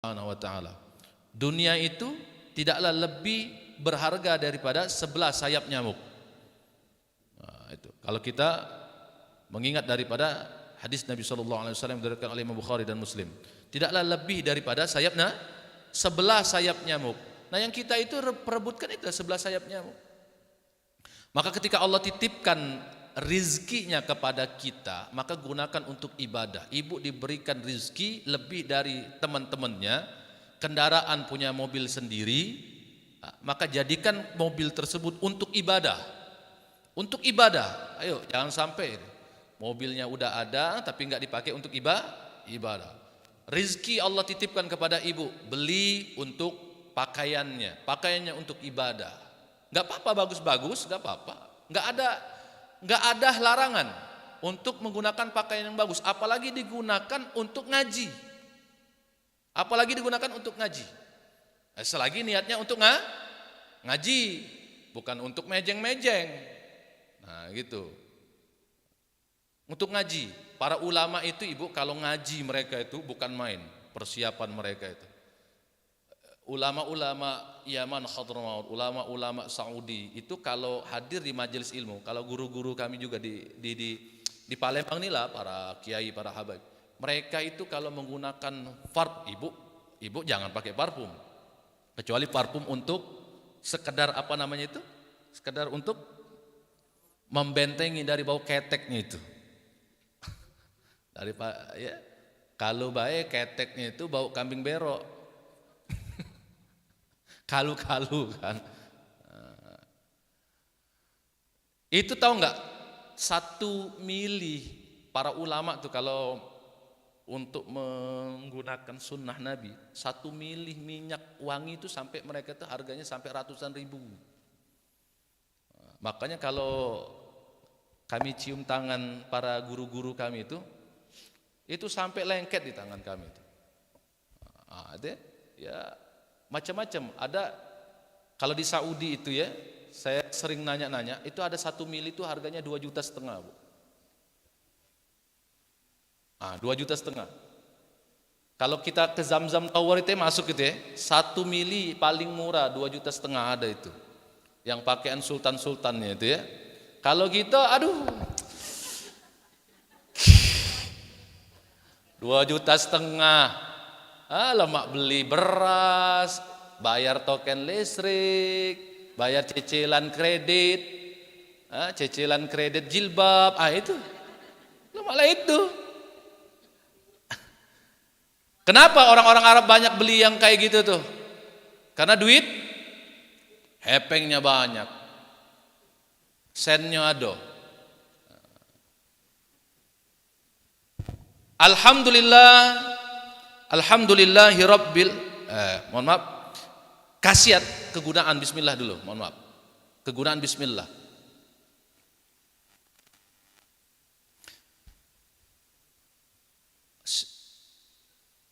Subhanahu wa ta'ala. Dunia itu tidaklah lebih berharga daripada 11 sayap nyamuk. Nah, itu. Kalau kita mengingat daripada hadis Nabi sallallahu alaihi wasallam diriwayatkan oleh Imam Bukhari dan Muslim, tidaklah lebih daripada 11 sayap nyamuk. Nah, yang kita itu perebutkan itu 11 sayap nyamuk. Maka ketika Allah titipkan rizkinya kepada kita, maka gunakan untuk ibadah. Ibu diberikan rizki lebih dari teman-temannya, kendaraan punya mobil sendiri, maka jadikan mobil tersebut untuk ibadah. Untuk ibadah. Ayo, jangan sampai mobilnya udah ada tapi nggak dipakai untuk ibadah. Rizki Allah titipkan kepada ibu, beli untuk pakaiannya untuk ibadah. Nggak apa-apa, bagus-bagus, nggak apa-apa. Nggak ada larangan untuk menggunakan pakaian yang bagus, apalagi digunakan untuk ngaji. Selagi niatnya untuk ngaji, bukan untuk mejeng-mejeng. Nah, gitu. Untuk ngaji, para ulama itu ibu kalau ngaji mereka itu bukan main, persiapan mereka itu. Ulama-ulama Yaman, Hadramaut, ulama-ulama Saudi itu kalau hadir di majelis ilmu, kalau guru-guru kami juga di Palembang inilah para kiai, para habaib, mereka itu kalau menggunakan ibu jangan pakai parfum, kecuali parfum untuk sekedar apa namanya itu, sekedar untuk membentengi dari bau keteknya itu. Kalau baik keteknya itu bau kambing berok. Kalu-kalu kan. Itu tahu nggak? 1 mili para ulama tuh kalau untuk menggunakan sunnah Nabi, 1 mili minyak wangi itu sampai mereka tuh harganya sampai ratusan ribu. Makanya kalau kami cium tangan para guru-guru kami itu sampai lengket di tangan kami itu. Ada ya macam-macam. Ada kalau di Saudi itu ya, saya sering nanya-nanya, itu ada 1 mili itu harganya 2,5 juta, Bu. 2,5 juta. Kalau kita ke Zamzam Tower itu masuk gitu ya, 1 mili paling murah 2,5 juta ada itu. Yang pakaian sultan-sultannya itu ya. Kalau kita aduh 2,5 juta. Lemak beli beras, bayar token listrik, bayar cicilan kredit jilbab, itu. Lu malah itu. Kenapa orang-orang Arab banyak beli yang kayak gitu tuh? Karena duit hepengnya banyak. Sennya ada. Alhamdulillahi rabbil khasiat kegunaan bismillah dulu, mohon maaf. Kegunaan bismillah.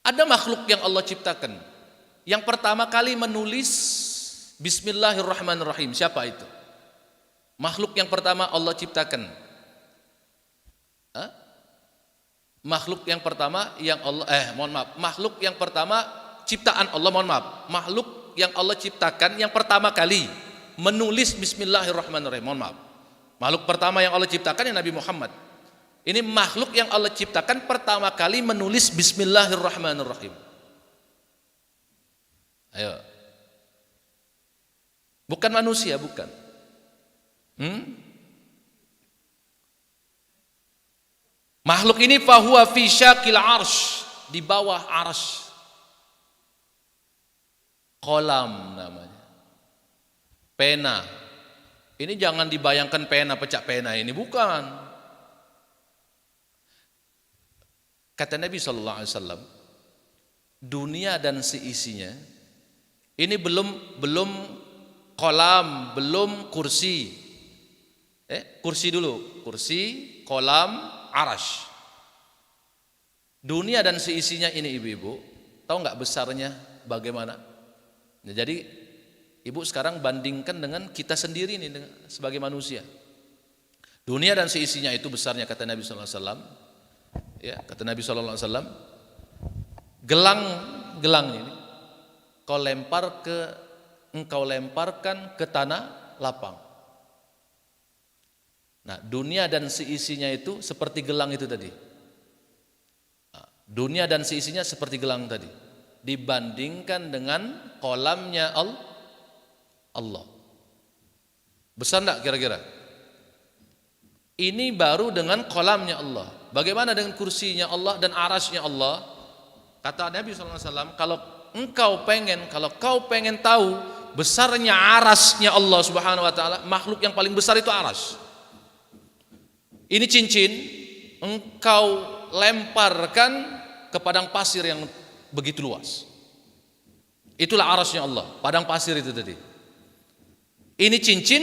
Ada makhluk yang Allah ciptakan. Yang pertama kali menulis bismillahirrahmanirrahim. Siapa itu? Makhluk yang pertama Allah ciptakan. Makhluk yang pertama yang Allah makhluk yang pertama ciptaan Allah, makhluk yang Allah ciptakan yang pertama kali menulis bismillahirrahmanirrahim, makhluk pertama yang Allah ciptakan yang Nabi Muhammad. Ini makhluk yang Allah ciptakan pertama kali menulis bismillahirrahmanirrahim. Ayo. Bukan manusia, bukan. Makhluk ini fahuwa fi syakil arsh, di bawah arsh. Kolam namanya. Pena. Ini jangan dibayangkan pena, pecah pena ini, bukan. Kata Nabi sallallahu alaihi wasallam, dunia dan seisinya ini belum kolam, belum kursi. Kursi dulu, kursi, kolam, arash. Dunia dan seisinya ini ibu-ibu, tahu nggak besarnya bagaimana? Nah, jadi ibu sekarang bandingkan dengan kita sendiri ini sebagai manusia. Dunia dan seisinya itu besarnya kata Nabi sallallahu alaihi wasallam. Ya, kata Nabi sallallahu alaihi wasallam, Gelang ini engkau lemparkan ke tanah lapang. Nah, dunia dan seisinya itu seperti gelang itu tadi. Dunia dan seisinya seperti gelang tadi. Dibandingkan dengan kolamnya Allah. Besar enggak kira-kira? Ini baru dengan kolamnya Allah. Bagaimana dengan kursinya Allah dan arasnya Allah? Kata Nabi SAW, kalau kau pengen tahu besarnya arasnya Allah Subhanahu Wa Taala, makhluk yang paling besar itu aras. Ini cincin engkau lemparkan ke padang pasir yang begitu luas. Itulah arasnya Allah, padang pasir itu tadi. Ini cincin,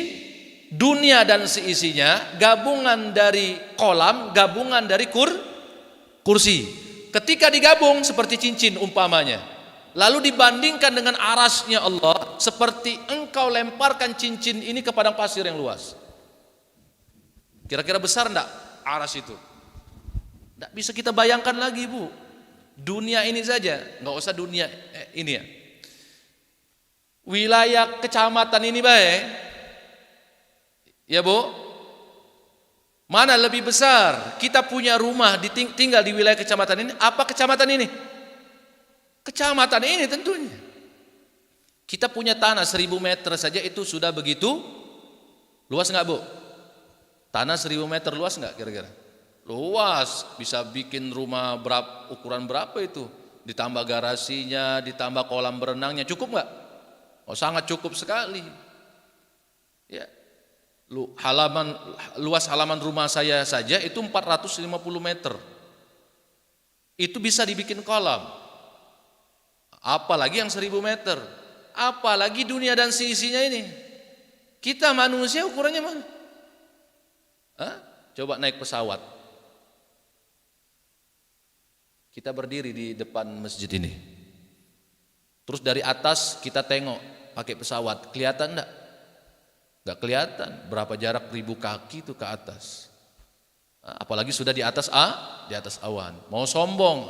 dunia dan seisinya, gabungan dari kolam, gabungan dari kursi. Ketika digabung seperti cincin umpamanya, lalu dibandingkan dengan arasnya Allah, seperti engkau lemparkan cincin ini ke padang pasir yang luas. Kira-kira besar enggak aras itu? Enggak bisa kita bayangkan lagi, Bu. Dunia ini saja, enggak usah dunia ini ya. Wilayah kecamatan ini baik. Ya, Bu. Mana lebih besar? Kita punya rumah tinggal di wilayah kecamatan ini, apa kecamatan ini? Kecamatan ini tentunya. Kita punya tanah 1000 meter saja itu sudah begitu luas enggak, Bu? Tanah 1000 meter luas enggak kira-kira? Luas, bisa bikin rumah ukuran berapa itu? Ditambah garasinya, ditambah kolam berenangnya, cukup enggak? Oh, sangat cukup sekali. Ya. Luas halaman rumah saya saja itu 450 meter. Itu bisa dibikin kolam. Apalagi yang 1000 meter. Apalagi dunia dan seisinya ini. Kita manusia ukurannya mana? Coba naik pesawat. Kita berdiri di depan masjid ini. Terus dari atas kita tengok pakai pesawat, kelihatan enggak? Enggak kelihatan. Berapa jarak 1000 kaki itu ke atas. Apalagi sudah di atas awan. Mau sombong.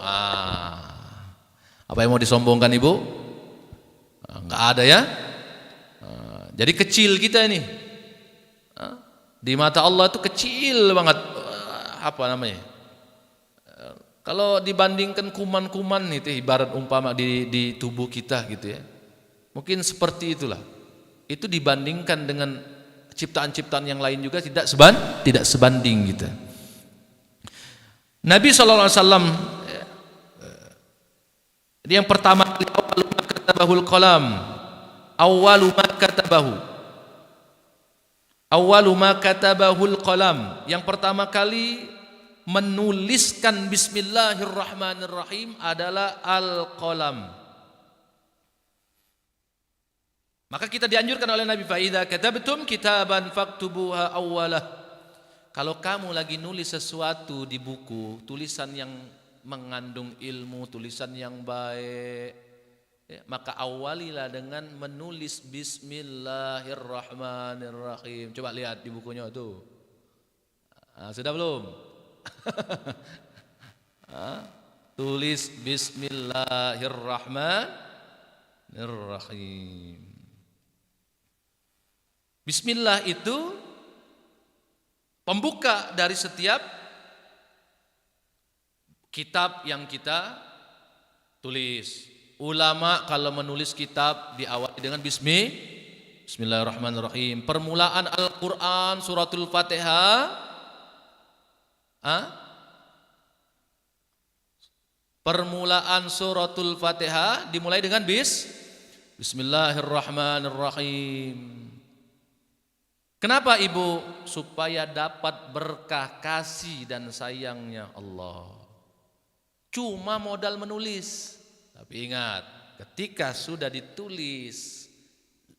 Apa yang mau disombongkan, Ibu? Enggak ada ya. Jadi kecil kita ini. Di mata Allah itu kecil banget. Apa namanya? Kalau dibandingkan kuman-kuman itu ibarat umpama di tubuh kita gitu ya. Mungkin seperti itulah. Itu dibandingkan dengan ciptaan-ciptaan yang lain juga tidak sebanding gitu. Nabi SAW yang pertama kali awwalu ma katabahul qalam. Awwalu ma katabahu. Awwalu ma katabahul qalam. Yang pertama kali menuliskan bismillahirrahmanirrahim adalah al-qalam. Maka kita dianjurkan oleh Nabi, fa idza katabtum kitaban faktubuha awwalah. Kalau kamu lagi nulis sesuatu di buku, tulisan yang mengandung ilmu, tulisan yang baik, ya, maka awalilah dengan menulis bismillahirrahmanirrahim. Coba lihat di bukunya itu. Sudah belum? Tulis bismillahirrahmanirrahim. Bismillah itu pembuka dari setiap kitab yang kita tulis. Ulama kalau menulis kitab diawali dengan bismillahirrahmanirrahim. Permulaan Al-Quran suratul Fatihah. Permulaan suratul Fatihah dimulai dengan bismillahirrahmanirrahim. Kenapa, Ibu? Supaya dapat berkah kasih dan sayangnya Allah. Cuma modal menulis. Tapi ingat, ketika sudah ditulis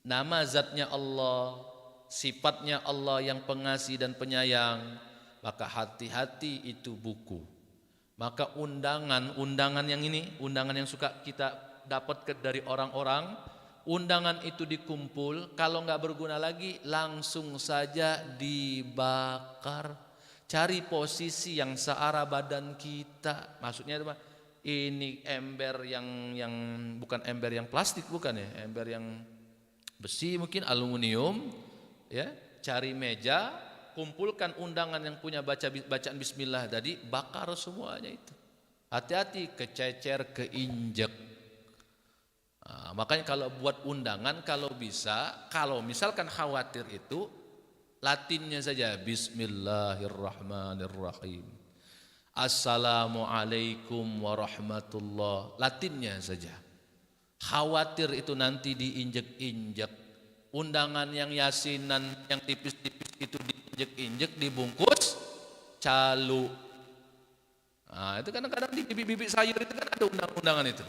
nama zatnya Allah, sifatnya Allah yang pengasih dan penyayang, maka hati-hati itu buku. Maka undangan yang ini, undangan yang suka kita dapat dari orang-orang, undangan itu dikumpul, kalau nggak berguna lagi langsung saja dibakar. Cari posisi yang searah badan kita. Maksudnya ini ember yang bukan ember yang plastik, bukan ya, ember yang besi mungkin, aluminium, ya, cari meja, kumpulkan undangan yang punya bacaan bismillah tadi, bakar semuanya itu. Hati-hati, kececer, keinjek. Nah, makanya kalau buat undangan, kalau bisa, kalau misalkan khawatir itu, Latinnya saja, Bismillahirrahmanirrahim, Assalamualaikum warahmatullah, Latinnya saja. Khawatir itu nanti diinjek-injek, undangan yang yasinan, yang tipis-tipis itu diinjek-injek, dibungkus calu. Nah, itu kadang-kadang di bibit-bibit sayur itu kan ada undangan itu.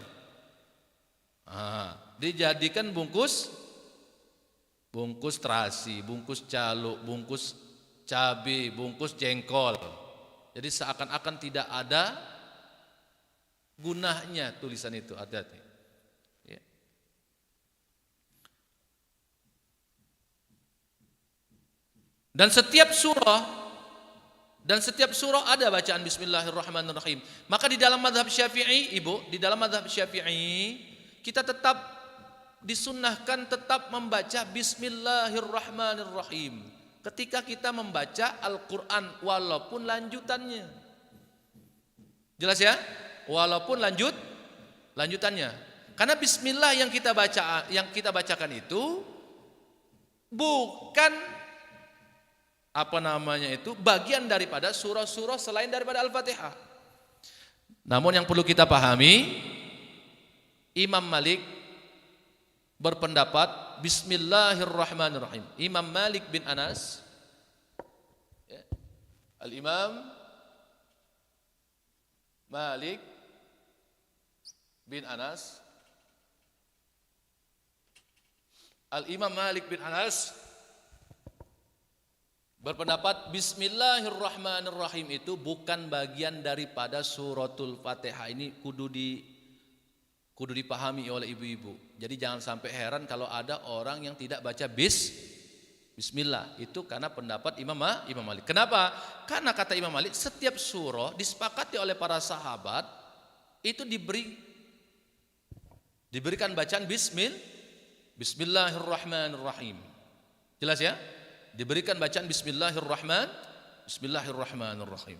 Nah, dijadikan bungkus terasi, bungkus calu, bungkus cabai, bungkus jengkol. Jadi seakan-akan tidak ada gunanya tulisan itu, hati-hati. Ya. Dan setiap surah ada bacaan Bismillahirrahmanirrahim. Maka di dalam mazhab Syafi'i, Ibu, di dalam mazhab Syafi'i kita tetap disunnahkan tetap membaca Bismillahirrahmanirrahim ketika kita membaca Al-Quran, walaupun lanjutannya. Jelas ya? Walaupun lanjutannya. Karena Bismillah yang kita bacakan itu bukan bagian daripada surah-surah selain daripada Al-Fatihah. Namun yang perlu kita pahami, Imam Malik berpendapat Bismillahirrahmanirrahim. Imam Malik bin Anas, ya, Al-Imam Malik bin Anas, Al-Imam Malik bin Anas berpendapat Bismillahirrahmanirrahim itu bukan bagian daripada suratul Fatihah. Ini kudu dipahami oleh ibu-ibu. Jadi jangan sampai heran kalau ada orang yang tidak baca bismillah. Itu karena pendapat Imam Malik. Kenapa? Karena kata Imam Malik, setiap surah disepakati oleh para sahabat itu diberikan bacaan Bismillahirrahmanirrahim. Jelas ya? Diberikan bacaan Bismillahirrahmanirrahim.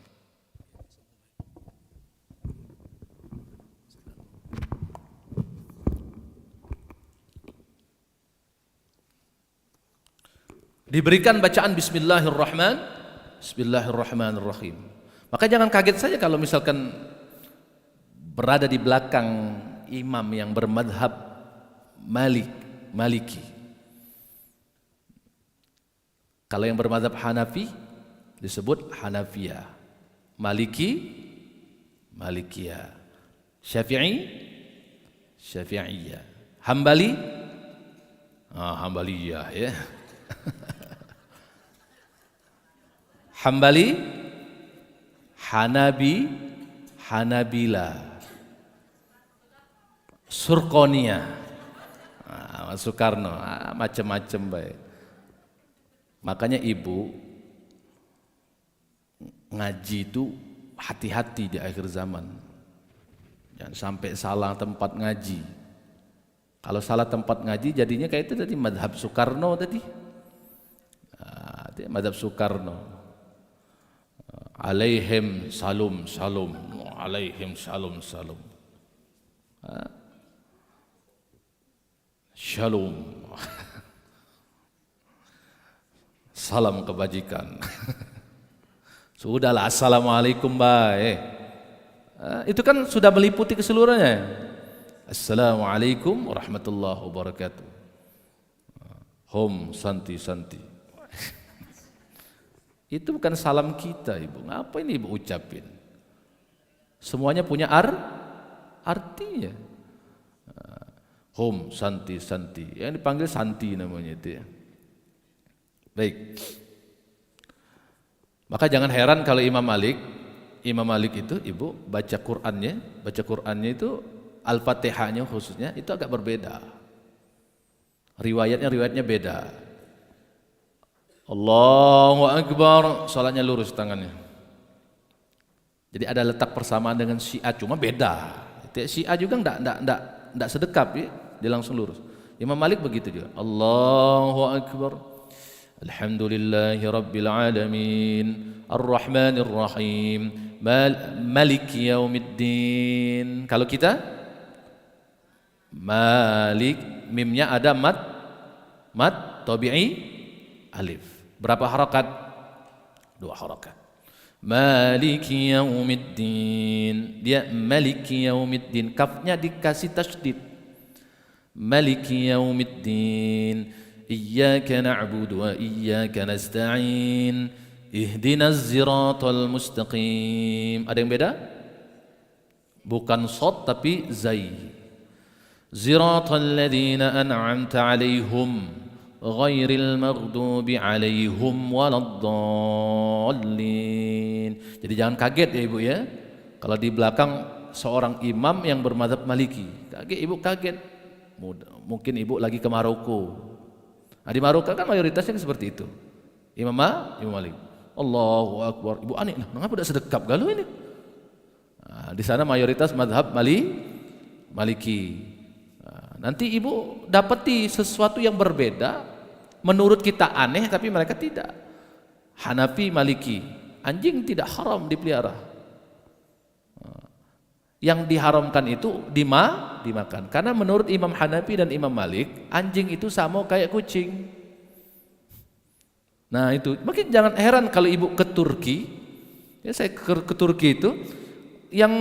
Diberikan bacaan Bismillahirrahmanirrahim. Maka jangan kaget saja kalau misalkan berada di belakang imam yang bermadhab Maliki. Kalau yang bermadhab Hanafi disebut Hanafiyah, Malikiyah, Syafi'iyah, Hambaliyah ya. Hambali, Hanabila, Surqoniyah, Soekarno, macam-macam baik. Makanya ibu ngaji itu hati-hati di akhir zaman. Jangan sampai salah tempat ngaji. Kalau salah tempat ngaji jadinya kayak itu tadi madhab Soekarno tadi. Madhab Soekarno. Alaihim salum, alaihim salum. Shalom. Salam kebajikan. Sudahlah, assalamualaikum baik. Itu kan sudah meliputi keseluruhannya. Assalamualaikum warahmatullahi wabarakatuh. Hom santi. Itu bukan salam kita, Ibu. Ngapa ini Ibu ucapin? Semuanya punya artinya. Hom santi. Yang dipanggil santi namanya itu ya. Baik. Maka jangan heran kalau Imam Malik itu Ibu baca Qur'annya itu Al-Fatihahnya khususnya itu agak berbeda. Riwayatnya beda. Allahu Akbar, salatnya lurus tangannya. Jadi ada letak persamaan dengan Syiah, cuma beda. Syiah juga enggak sedekap ya, dia langsung lurus. Imam Malik begitu juga. Allahu Akbar. Alhamdulillahi Rabbil Alamin. Ar-Rahmanir Rahim. Maliki Yaumiddin. Kalau kita Malik, mimnya ada mad tabi'i alif. Berapa harakat? 2 harakat. Maliki Yaumiddin. Dia Maliki Yaumiddin. Kafnya dikasih tasydid. Maliki Yaumiddin. Iyyaka na'budu wa iyyaka nasta'in. Ihdinas siratal mustaqim. Ada yang beda? Bukan shad tapi zai. Siratal ladzina an'amta 'alaihim ghairil maghdubi 'alaihim waladdallin. Jadi jangan kaget ya Ibu ya. Kalau di belakang seorang imam yang bermadzhab Maliki. Kaget Ibu, kaget. Mungkin Ibu lagi ke Maroko. Nah, di Maroko kan mayoritasnya seperti itu. Imam Malik. Allahu Akbar. Ibu aneh, mengapa tidak sedekap galau ini? Nah, di sana mayoritas mazhab Maliki. Nah, nanti Ibu dapati sesuatu yang berbeda, menurut kita aneh tapi mereka tidak. Hanafi, Maliki, anjing tidak haram dipelihara. Yang diharamkan itu dimakan. Karena menurut Imam Hanafi dan Imam Malik, anjing itu sama kayak kucing. Nah itu, makin jangan heran kalau Ibu ke Turki. Ya, saya ke Turki itu, yang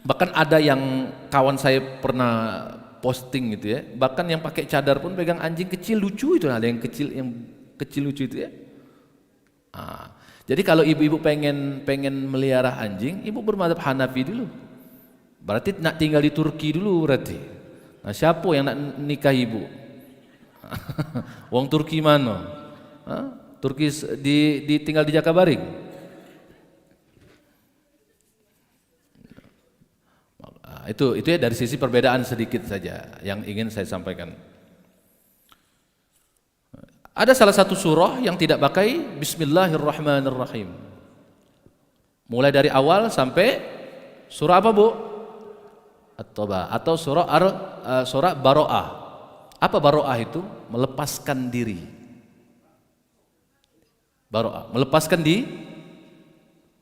bahkan ada yang kawan saya pernah posting gitu ya, bahkan yang pakai cadar pun pegang anjing kecil lucu itu, ada yang kecil lucu itu ya. Jadi kalau ibu-ibu pengen melihara anjing, ibu bermadzhab Hanafi dulu. Berarti nak tinggal di Turki dulu berarti. Nah, siapa yang nak nikah ibu? Wong Turki mana? Turki tinggal di Jakabaring. Itu ya dari sisi perbedaan sedikit saja yang ingin saya sampaikan. Ada salah satu surah yang tidak pakai Bismillahirrahmanirrahim. Mulai dari awal sampai surah apa Bu? At-Taubah atau surah Baro'ah. Apa Baro'ah itu? Melepaskan diri. Baro'ah,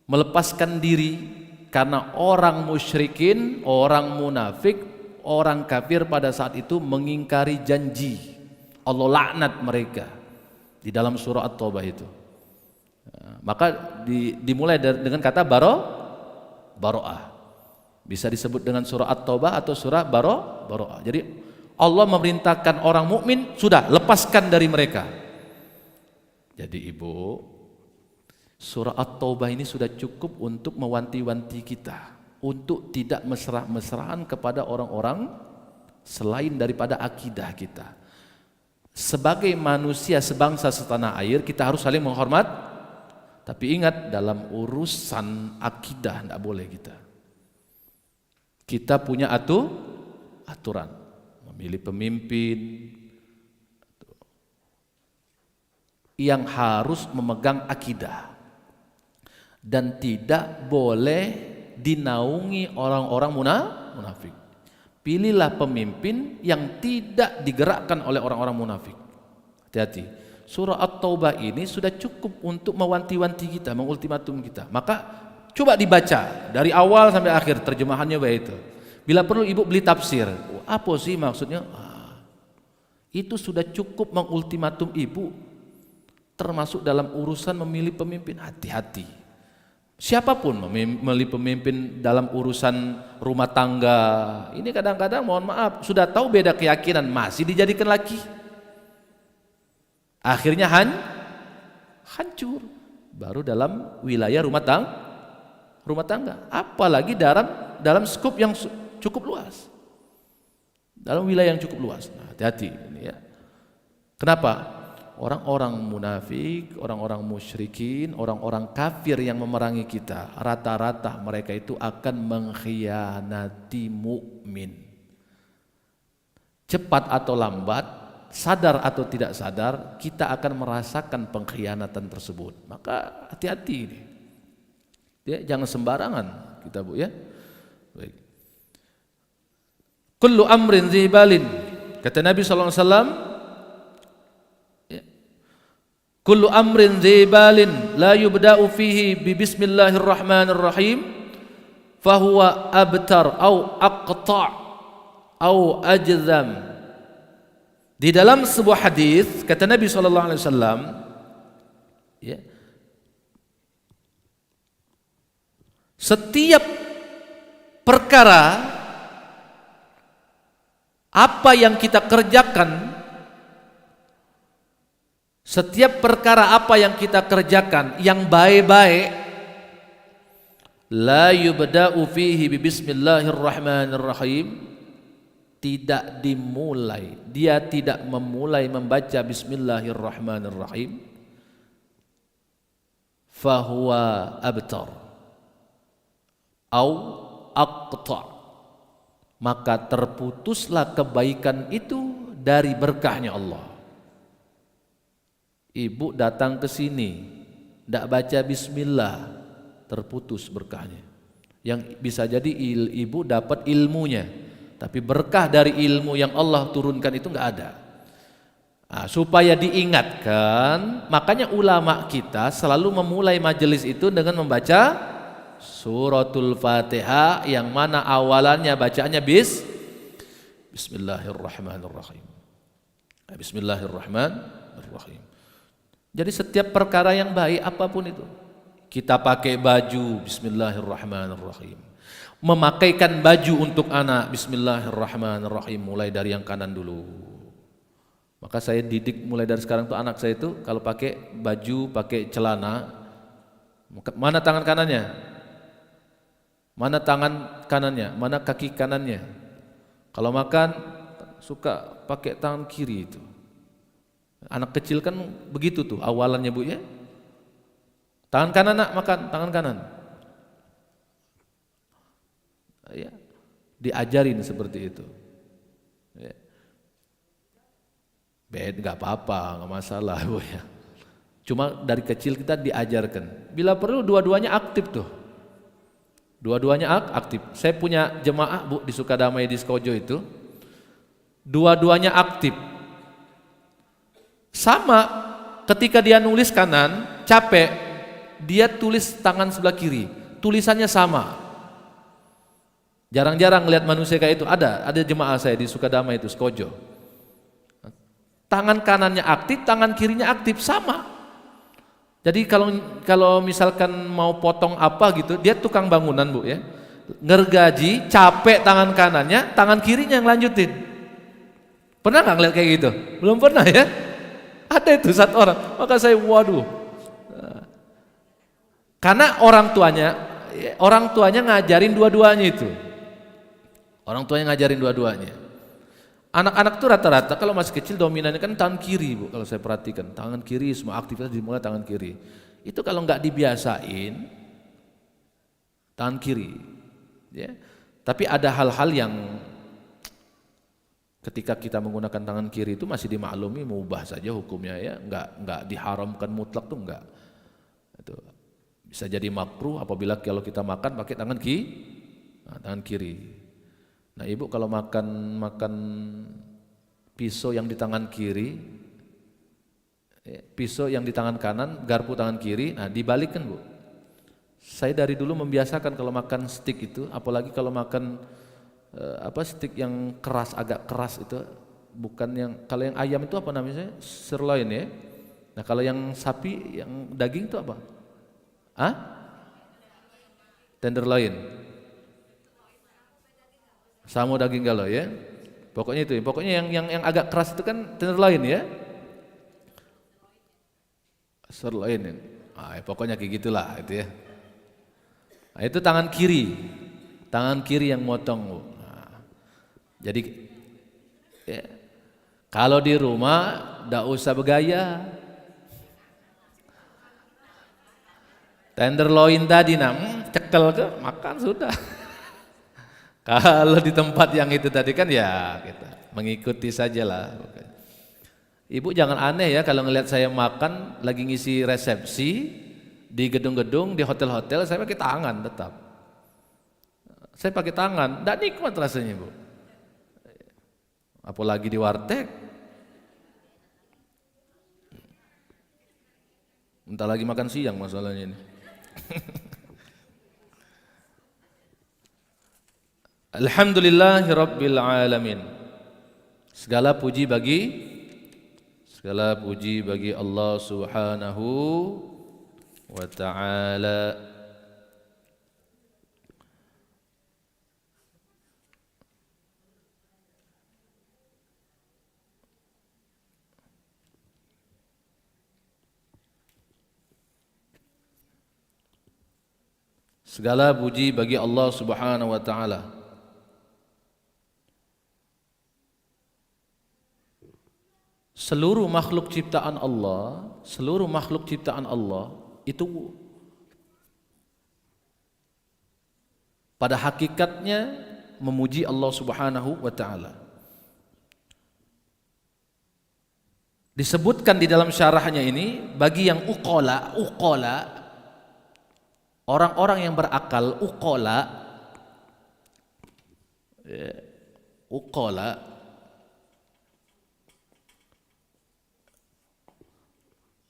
melepaskan diri karena orang musyrikin, orang munafik, orang kafir pada saat itu mengingkari janji. Allah laknat mereka di dalam surah At-Taubah itu. Maka dimulai dengan kata Baro'ah. Bisa disebut dengan surah At-Taubah atau surah Baro'ah. Jadi Allah memerintahkan orang mukmin, sudah lepaskan dari mereka. Jadi Ibu, surah At-Taubah ini sudah cukup untuk mewanti-wanti kita untuk tidak mesra-mesraan kepada orang-orang selain daripada akidah kita. Sebagai manusia sebangsa setanah air, kita harus saling menghormat. Tapi ingat, dalam urusan akidah tidak boleh kita punya aturan, memilih pemimpin yang harus memegang akidah dan tidak boleh dinaungi orang-orang munafik. Pilihlah pemimpin yang tidak digerakkan oleh orang-orang munafik. Hati-hati. Surah At-Taubah ini sudah cukup untuk mewanti-wanti kita, mengultimatum kita. Maka coba dibaca dari awal sampai akhir, terjemahannya begitu. Bila perlu Ibu beli tafsir. Apa sih maksudnya? Itu sudah cukup mengultimatum Ibu, termasuk dalam urusan memilih pemimpin. Hati-hati. Siapapun memilih pemimpin dalam urusan rumah tangga. Ini kadang-kadang mohon maaf, sudah tahu beda keyakinan masih dijadikan laki. Akhirnya hancur. Baru dalam wilayah rumah tangga. Apalagi dalam skop yang cukup luas. Dalam wilayah yang cukup luas. Nah, hati-hati ini ya. Kenapa? Orang-orang munafik, orang-orang musyrikin, orang-orang kafir yang memerangi kita, rata-rata mereka itu akan mengkhianati mukmin. Cepat atau lambat, sadar atau tidak sadar, kita akan merasakan pengkhianatan tersebut. Maka hati-hati ini. Ya, jangan sembarangan kita Bu ya. Baik. kullu amrin dzibalin. Kata Nabi sallallahu alaihi wasallam, kullu amrin dzibalin la yubda'u fihi bi bismillahirrahmanirrahim fahuwa abtar au aqta' au ajzam. Di dalam sebuah hadis kata Nabi sallallahu alaihi wasallam, ya, setiap perkara apa yang kita kerjakan, setiap perkara apa yang kita kerjakan yang baik-baik, la yubda'u fihi bi bismillahirrahmanirrahim, tidak dimulai, dia tidak memulai membaca bismillahirrahmanirrahim, fahuwa abtar au aqta', maka terputuslah kebaikan itu dari berkahnya Allah. Ibu datang ke sini tidak baca bismillah, terputus berkahnya. Yang bisa jadi ibu dapat ilmunya, tapi berkah dari ilmu yang Allah turunkan itu nggak ada. Nah, supaya diingatkan, makanya ulama kita selalu memulai majelis itu dengan membaca suratul Fatihah, yang mana awalannya bacaannya Bismillahirrahmanirrahim. Bismillahirrahmanirrahim. Jadi setiap perkara yang baik apapun itu, kita pakai baju Bismillahirrahmanirrahim, memakaikan baju untuk anak Bismillahirrahmanirrahim, mulai dari yang kanan dulu. Maka saya didik mulai dari sekarang tuh anak saya itu kalau pakai baju, pakai celana, mana tangan kanannya? Mana tangan kanannya? Mana kaki kanannya? Kalau makan suka pakai tangan kiri itu. Anak kecil kan begitu tuh awalannya Bu ya. Tangan kanan nak makan, tangan kanan. Ya, diajarin seperti itu. Ya. Nggak apa-apa, nggak masalah Bu ya. Cuma dari kecil kita diajarkan. Bila perlu dua-duanya aktif tuh. Dua-duanya aktif. Saya punya jemaah Bu di Sukadamai di Skojo itu. Dua-duanya aktif. Sama ketika dia nulis kanan, capek, dia tulis tangan sebelah kiri. Tulisannya sama. Jarang-jarang lihat manusia kayak itu. Ada jemaah saya di Sukadamai itu, Skojo. Tangan kanannya aktif, tangan kirinya aktif, sama. Jadi kalau misalkan mau potong apa gitu, dia tukang bangunan Bu ya, ngergaji, capek tangan kanannya, tangan kirinya yang lanjutin. Pernah nggak ngeliat kayak gitu? Belum pernah ya? Ada itu satu orang. Maka saya waduh. Karena orang tuanya ngajarin dua-duanya itu. Orang tuanya ngajarin dua-duanya. Anak-anak tuh rata-rata kalau masih kecil dominannya kan tangan kiri Bu, kalau saya perhatikan tangan kiri, semua aktivitas dimulai tangan kiri. Itu kalau nggak dibiasain tangan kiri, ya. Tapi ada hal-hal yang ketika kita menggunakan tangan kiri itu masih dimaklumi, mubah saja hukumnya ya, nggak diharamkan mutlak tuh nggak. Itu bisa jadi makruh apabila kalau kita makan pakai tangan tangan kiri. Nah ibu kalau makan pisau yang di tangan kiri, pisau yang di tangan kanan, garpu tangan kiri, nah dibalikkan Bu. Saya dari dulu membiasakan kalau makan steak itu, apalagi kalau makan steak yang keras, agak keras itu, bukan yang, kalau yang ayam itu apa namanya, sirloin ya. Nah kalau yang sapi, yang daging itu apa? Tenderloin. Samo daging galau ya. Pokoknya itu, pokoknya yang agak keras itu kan tenderloin ya. Sirloin. Pokoknya kayak gitulah itu ya. Nah, itu tangan kiri yang motong. Nah, jadi ya, kalau di rumah ndak usah bergaya. Tenderloin tadi cekel ke makan sudah. Kalau di tempat yang itu tadi kan ya kita mengikuti sajalah. Ibu jangan aneh ya kalau ngelihat saya makan lagi ngisi resepsi di gedung-gedung, di hotel-hotel, saya pakai tangan tetap. Saya pakai tangan, enggak nikmat rasanya Bu. apalagi di warteg. Entah lagi makan siang masalahnya ini. Alhamdulillahirabbil alamin. Segala puji bagi Allah Subhanahu wa ta'ala. Segala puji bagi Allah Subhanahu wa ta'ala. Seluruh makhluk ciptaan Allah itu pada hakikatnya memuji Allah Subhanahu wa ta'ala. Disebutkan di dalam syarahnya ini, bagi yang uqala, orang-orang yang berakal,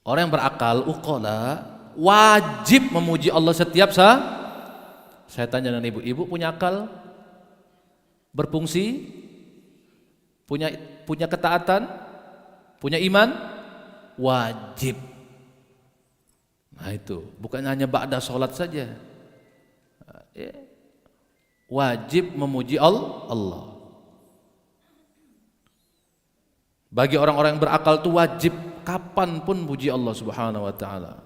orang yang berakal, wajib memuji Allah setiap saat. Saya tanya dengan ibu punya akal, berfungsi, punya ketaatan, punya iman, wajib. Nah itu, bukan hanya ba'da sholat saja. Wajib memuji Allah. Bagi orang-orang yang berakal itu wajib kapanpun puji Allah Subhanahu wa ta'ala.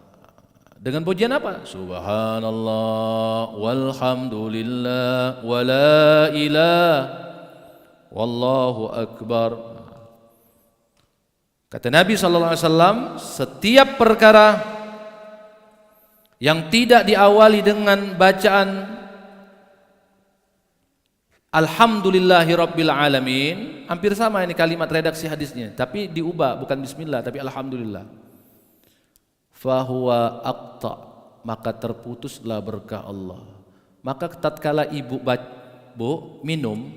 Dengan pujian apa? Subhanallah walhamdulillah wala ilaha wallahu akbar. Kata Nabi SAW, setiap perkara yang tidak diawali dengan bacaan Alhamdulillahirabbil alamin, hampir sama ini kalimat redaksi hadisnya, tapi diubah, bukan bismillah tapi alhamdulillah. Fahuwa aqta, maka terputuslah berkah Allah. Maka tatkala ibu minum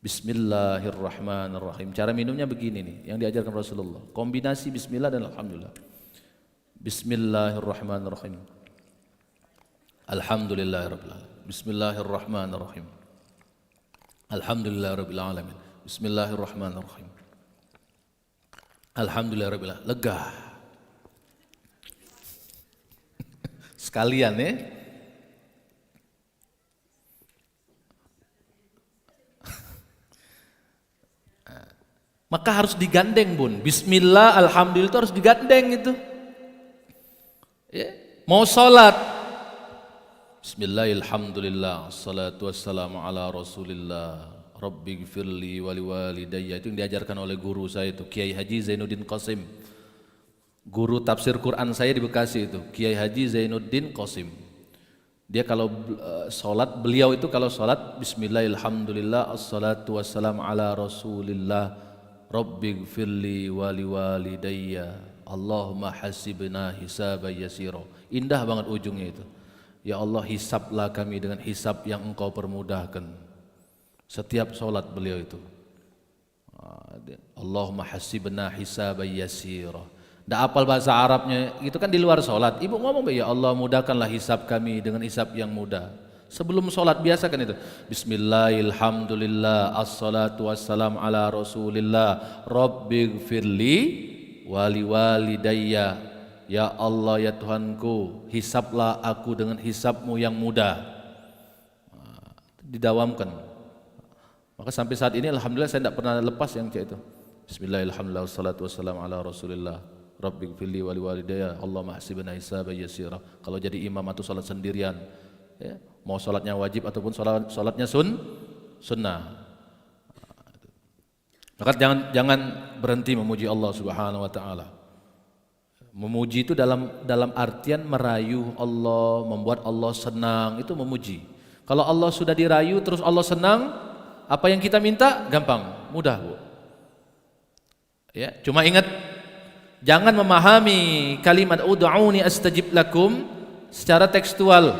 Bismillahirrahmanirrahim. Cara minumnya begini nih, yang diajarkan Rasulullah. Kombinasi bismillah dan alhamdulillah. Bismillahirrahmanirrahim. Alhamdulillahirabbil alamin. Bismillahirrahmanirrahim. Alhamdulillahirabbil alamin. Bismillahirrahmanirrahim. Alhamdulillahirabbil alamin. Lega. Sekalian ya. Maka harus digandeng, Bun. Bismillah, alhamdulillah itu harus digandeng itu. Ya. Mau sholat, Bismillahirrahmanirrahim, salatu wassalamu ala rasulillah, rabbighfirli wali walidayya. Itu yang diajarkan oleh guru saya itu, Kiai Haji Zainuddin Qasim. Guru tafsir Quran saya di Bekasi itu, Kiai Haji Zainuddin Qasim. Dia kalau beliau itu kalau sholat, Bismillahirrahmanirrahim, assalatu wassalamu ala rasulillah, rabbighfirli wali walidayya, Allahumma hasibna hisaban yasira. Indah banget ujungnya itu. Ya Allah, hisablah kami dengan hisab yang Engkau permudahkan. Setiap sholat beliau itu, Allahumma hasibna hisaban yasira. Nggak hafal bahasa Arabnya, itu kan di luar sholat. Ibu ngomong, ya Allah mudahkanlah hisab kami dengan hisab yang mudah. Sebelum sholat biasakan itu, Bismillahirrahmanirrahim, assalatu wassalamu ala rasulillah, rabbighfirli wali walidayya. Ya Allah ya Tuhanku, hisablah aku dengan hisabmu yang mudah. Didawamkan. Maka sampai saat ini alhamdulillah saya tidak pernah lepas yang cek itu. Bismillahirrahmanirrahim, assalatu wassalamu ala rasulillah, rabbighfirli wali walidayya, Allahumma hasibna hisaban yasira. Kalau jadi imam atau sholat sendirian, ya, mau sholatnya wajib ataupun sholatnya sunnah. Maka jangan berhenti memuji Allah Subhanahu wa ta'ala. Memuji itu dalam artian merayu Allah, membuat Allah senang, itu memuji. Kalau Allah sudah dirayu terus Allah senang, apa yang kita minta gampang, mudah, Bu. Ya, cuma ingat jangan memahami kalimat ud'uni astajib lakum secara tekstual.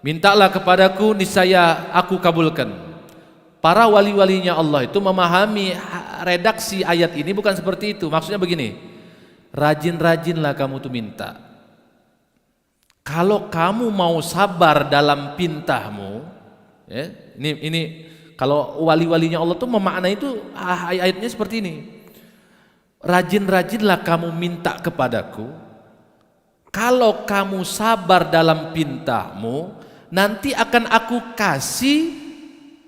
Mintalah kepadaku niscaya aku kabulkan. Para wali-walinya Allah itu memahami redaksi ayat ini bukan seperti itu. Maksudnya begini, rajin-rajinlah kamu tuh minta. Kalau kamu mau sabar dalam pintahmu, ya, ini kalau wali-walinya Allah tuh memaknai itu ayatnya seperti ini. Rajin-rajinlah kamu minta kepadaku. Kalau kamu sabar dalam pintahmu, nanti akan aku kasih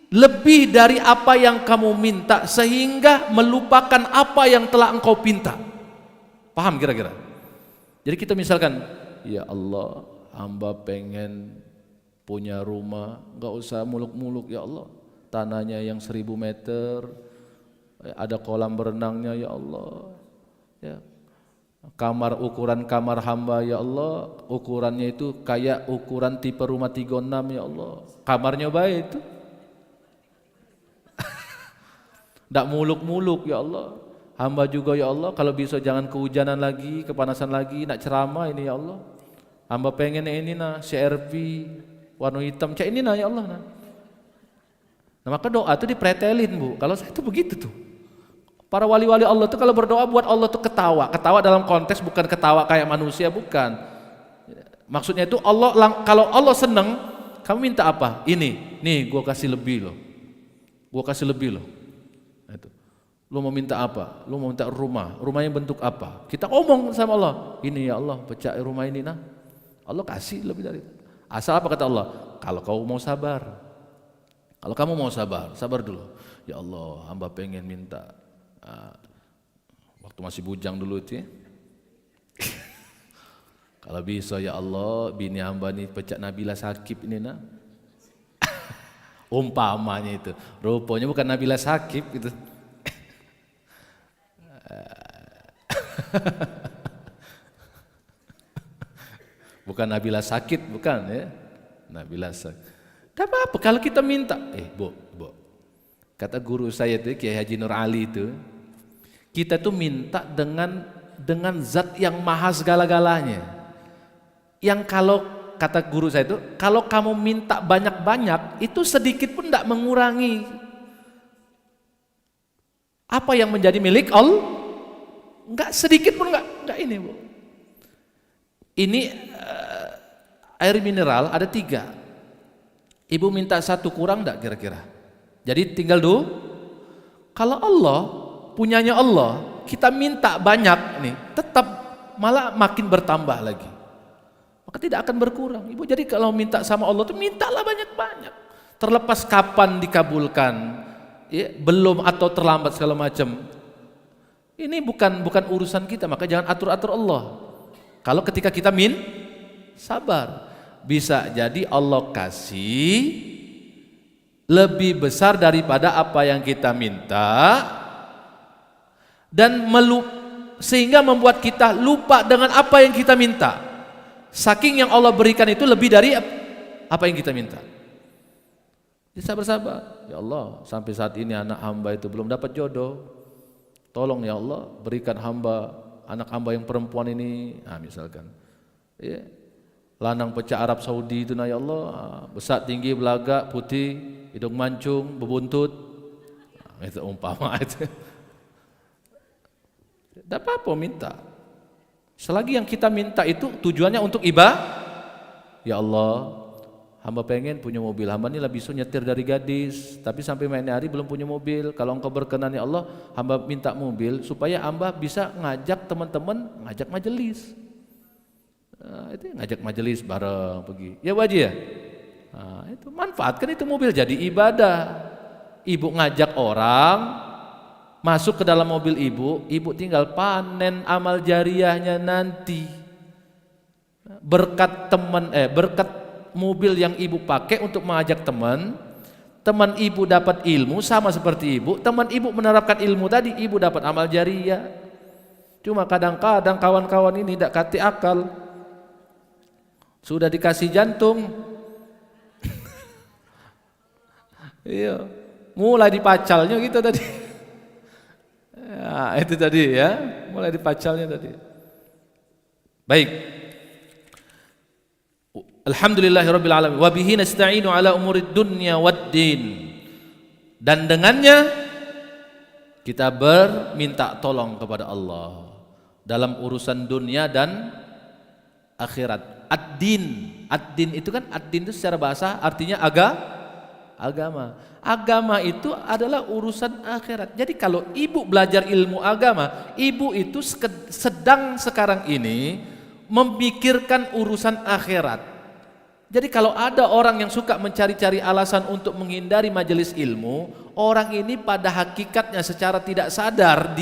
lebih dari apa yang kamu minta sehingga melupakan apa yang telah engkau pinta. Paham kira-kira? Jadi kita misalkan, ya Allah, hamba pengen punya rumah, gak usah muluk-muluk ya Allah. Tanahnya yang 1000 meter, ada kolam berenangnya ya Allah. Ya. Ukuran kamar hamba ya Allah, ukurannya itu kayak ukuran tipe rumah 36 ya Allah. Kamarnya baik itu. Nggak muluk-muluk ya Allah. Hamba juga ya Allah, kalau bisa jangan kehujanan lagi, kepanasan lagi, nak ceramah ini ya Allah. Hamba pengen ini nah CRV warna hitam, cak ini nah ya Allah nah. Nah maka doa itu dipretelin Bu. Kalau saya itu begitu tuh. Para wali-wali Allah itu kalau berdoa buat Allah tuh ketawa. Ketawa dalam konteks bukan ketawa kayak manusia, bukan. Maksudnya itu Allah, kalau Allah seneng, kamu minta apa? Ini, nih gua kasih lebih loh. Gua kasih lebih loh. Itu. Lu mau minta apa? Lu mau minta rumah. Rumahnya bentuk apa? Kita omong sama Allah. Ini ya Allah, pecah rumah ini nah. Allah kasih lebih dari itu. Asal apa kata Allah? Kalau kau mau sabar. Kalau kamu mau sabar, sabar dulu. Ya Allah, hamba pengen minta. Waktu masih bujang dulu itu ya. Kalau bisa ya Allah, bini hamba nih pecah Nabila Sakib ini nah. Umpamanya itu, rupanya bukan Nabila Sakib gitu. Bukan Nabila Sakit, bukan ya. Nabila Sakit. Tidak apa-apa kalau kita minta. Bu, kata guru saya itu Kiai Haji Nur Ali itu, kita tuh minta dengan zat yang maha segala-galanya. Yang kalau kata guru saya itu, kalau kamu minta banyak-banyak, itu sedikit pun tidak mengurangi apa yang menjadi milik Allah. Enggak sedikit pun enggak ini Bu. Ini air mineral ada 3. Ibu minta 1 kurang enggak kira-kira? Jadi tinggal dulu. Kalau Allah punyanya Allah, kita minta banyak nih, tetap malah makin bertambah lagi. Maka tidak akan berkurang. Ibu jadi kalau minta sama Allah tuh mintalah banyak-banyak. Terlepas kapan dikabulkan, ya, belum atau terlambat segala macam. Ini bukan urusan kita, maka jangan atur-atur Allah. Kalau ketika kita sabar. Bisa jadi Allah kasih lebih besar daripada apa yang kita minta dan sehingga membuat kita lupa dengan apa yang kita minta. Saking yang Allah berikan itu lebih dari apa yang kita minta. Jadi sabar-sabar. Ya Allah, sampai saat ini anak hamba itu belum dapat jodoh. Tolong ya Allah, berikan anak hamba yang perempuan ini, misalkan. Ya. Lanang pecah Arab Saudi itu ya Allah, besar tinggi belaga putih, hidung mancung, bebuntut. Itu umpama itu. Tidak apa-apa minta. Selagi yang kita minta itu tujuannya untuk ibadah. Ya Allah, hamba pengen punya mobil. Hamba ini lah bisa nyetir dari gadis, tapi sampai main hari belum punya mobil. Kalau engkau berkenan ya Allah, hamba minta mobil supaya hamba bisa ngajak teman-teman, ngajak majelis. Itu ngajak majelis bareng pergi. Ya Bu Haji ya. Itu manfaatkan itu mobil jadi ibadah. Ibu ngajak orang masuk ke dalam mobil ibu tinggal panen amal jariahnya nanti. Berkat berkat mobil yang ibu pakai untuk mengajak teman ibu dapat ilmu sama seperti ibu, teman ibu menerapkan ilmu tadi, ibu dapat amal jariah. Cuma kadang-kadang kawan-kawan ini tidak kati akal. Sudah dikasih jantung. Iya, mulai dipacalnya gitu tadi. Ya, itu tadi ya, mulai dipacalnya tadi. Baik. Alhamdulillahirabbil alamin wa bihi nasta'inu ala umurid dunya waddin. dan dengannya kita berminta tolong kepada Allah dalam urusan dunia dan akhirat. Ad-din, ad-din itu kan, ad-din itu secara bahasa artinya agama. Agama itu adalah urusan akhirat. Jadi kalau ibu belajar ilmu agama, ibu itu sedang sekarang ini memikirkan urusan akhirat. Jadi kalau ada orang yang suka mencari-cari alasan untuk menghindari majelis ilmu, orang ini pada hakikatnya secara tidak sadar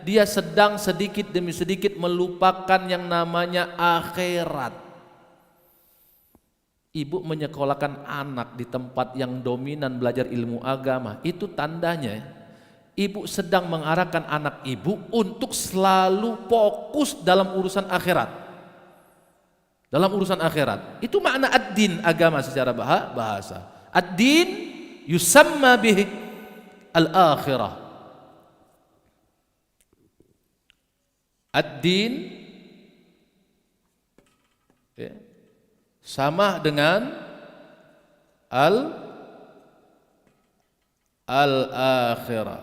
dia sedang sedikit demi sedikit melupakan yang namanya akhirat. Ibu menyekolahkan anak di tempat yang dominan belajar ilmu agama, itu tandanya ibu sedang mengarahkan anak ibu untuk selalu fokus dalam urusan akhirat. Dalam urusan akhirat. Itu makna ad-din, agama secara bahasa. Ad-din yusamma bihi al-akhirah. Ad-din sama dengan al-akhirah.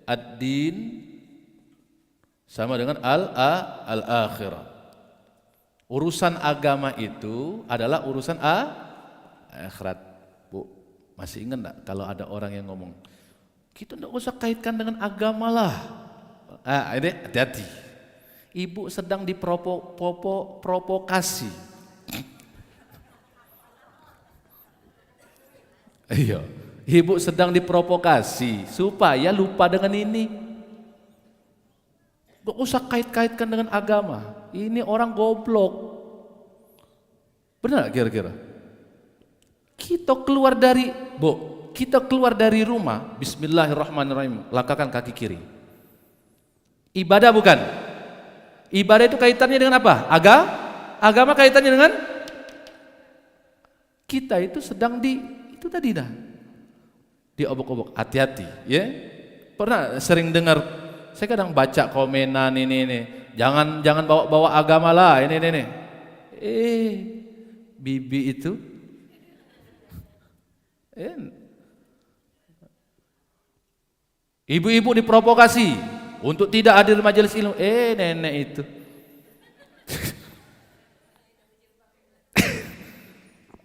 Ad-din sama dengan al-akhirah. Urusan agama itu adalah urusan akhirat. Bu, masih ingat enggak kalau ada orang yang ngomong, kita enggak usah kaitkan dengan agama lah. Ini hati-hati. Ibu sedang diprovokasi. Iya, ibu sedang diprovokasi supaya lupa dengan ini. Gak usah kait-kaitkan dengan agama. Ini orang goblok. Benar kira-kira? Kita keluar dari rumah, bismillahirrahmanirrahim, langkahkan kaki kiri. Ibadah bukan? Ibadah itu kaitannya dengan apa? Agama kaitannya dengan kita itu sedang itu tadi dah diobok-obok. Hati-hati, ya. Pernah sering dengar, saya kadang baca komenan ini. Jangan bawa agama lah, ini. Bibi itu ibu-ibu diprovokasi untuk tidak hadir majelis ilmu. Nenek itu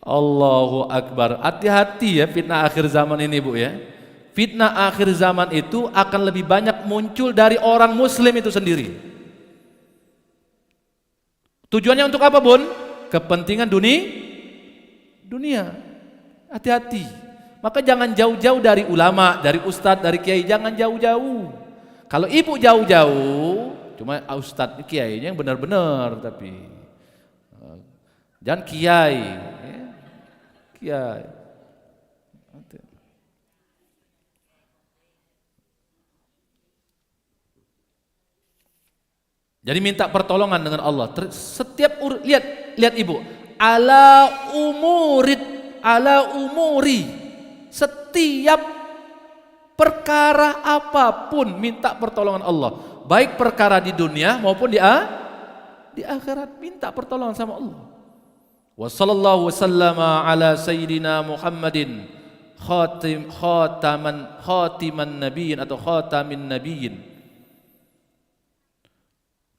Allahu Akbar. Hati-hati ya fitnah akhir zaman ini, Bu ya. Fitnah akhir zaman itu akan lebih banyak muncul dari orang muslim itu sendiri. Tujuannya untuk apa, Bun? Kepentingan dunia. Hati-hati. Maka jangan jauh-jauh dari ulama, dari ustadz, dari kiai, jangan jauh-jauh. Kalau ibu jauh-jauh, cuma ustadz kiainya yang benar-benar, tapi jangan kiai. Jadi minta pertolongan dengan Allah. Setiap lihat ibu, ala umuri, setiap perkara apapun minta pertolongan Allah, baik perkara di dunia maupun di akhirat, minta pertolongan sama Allah. Wa sallallahu wasallama ala sayyidina Muhammadin khatiman nabiyyin atau khatamin nabiyyin.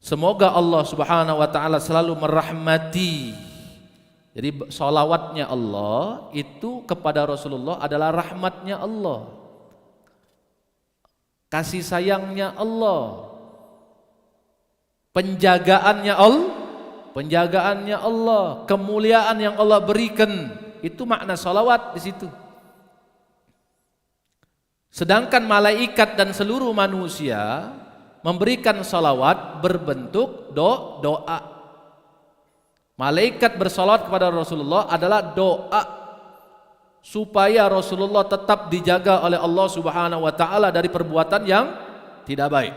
Semoga Allah Subhanahu wa taala selalu merahmati. Jadi salawatnya Allah itu kepada Rasulullah adalah rahmatnya Allah, kasih sayangnya Allah, penjagaannya Allah, kemuliaan yang Allah berikan. Itu makna salawat di situ. Sedangkan malaikat dan seluruh manusia memberikan salawat berbentuk doa. Malaikat bersalawat kepada Rasulullah adalah doa supaya Rasulullah tetap dijaga oleh Allah Subhanahu wa taala dari perbuatan yang tidak baik.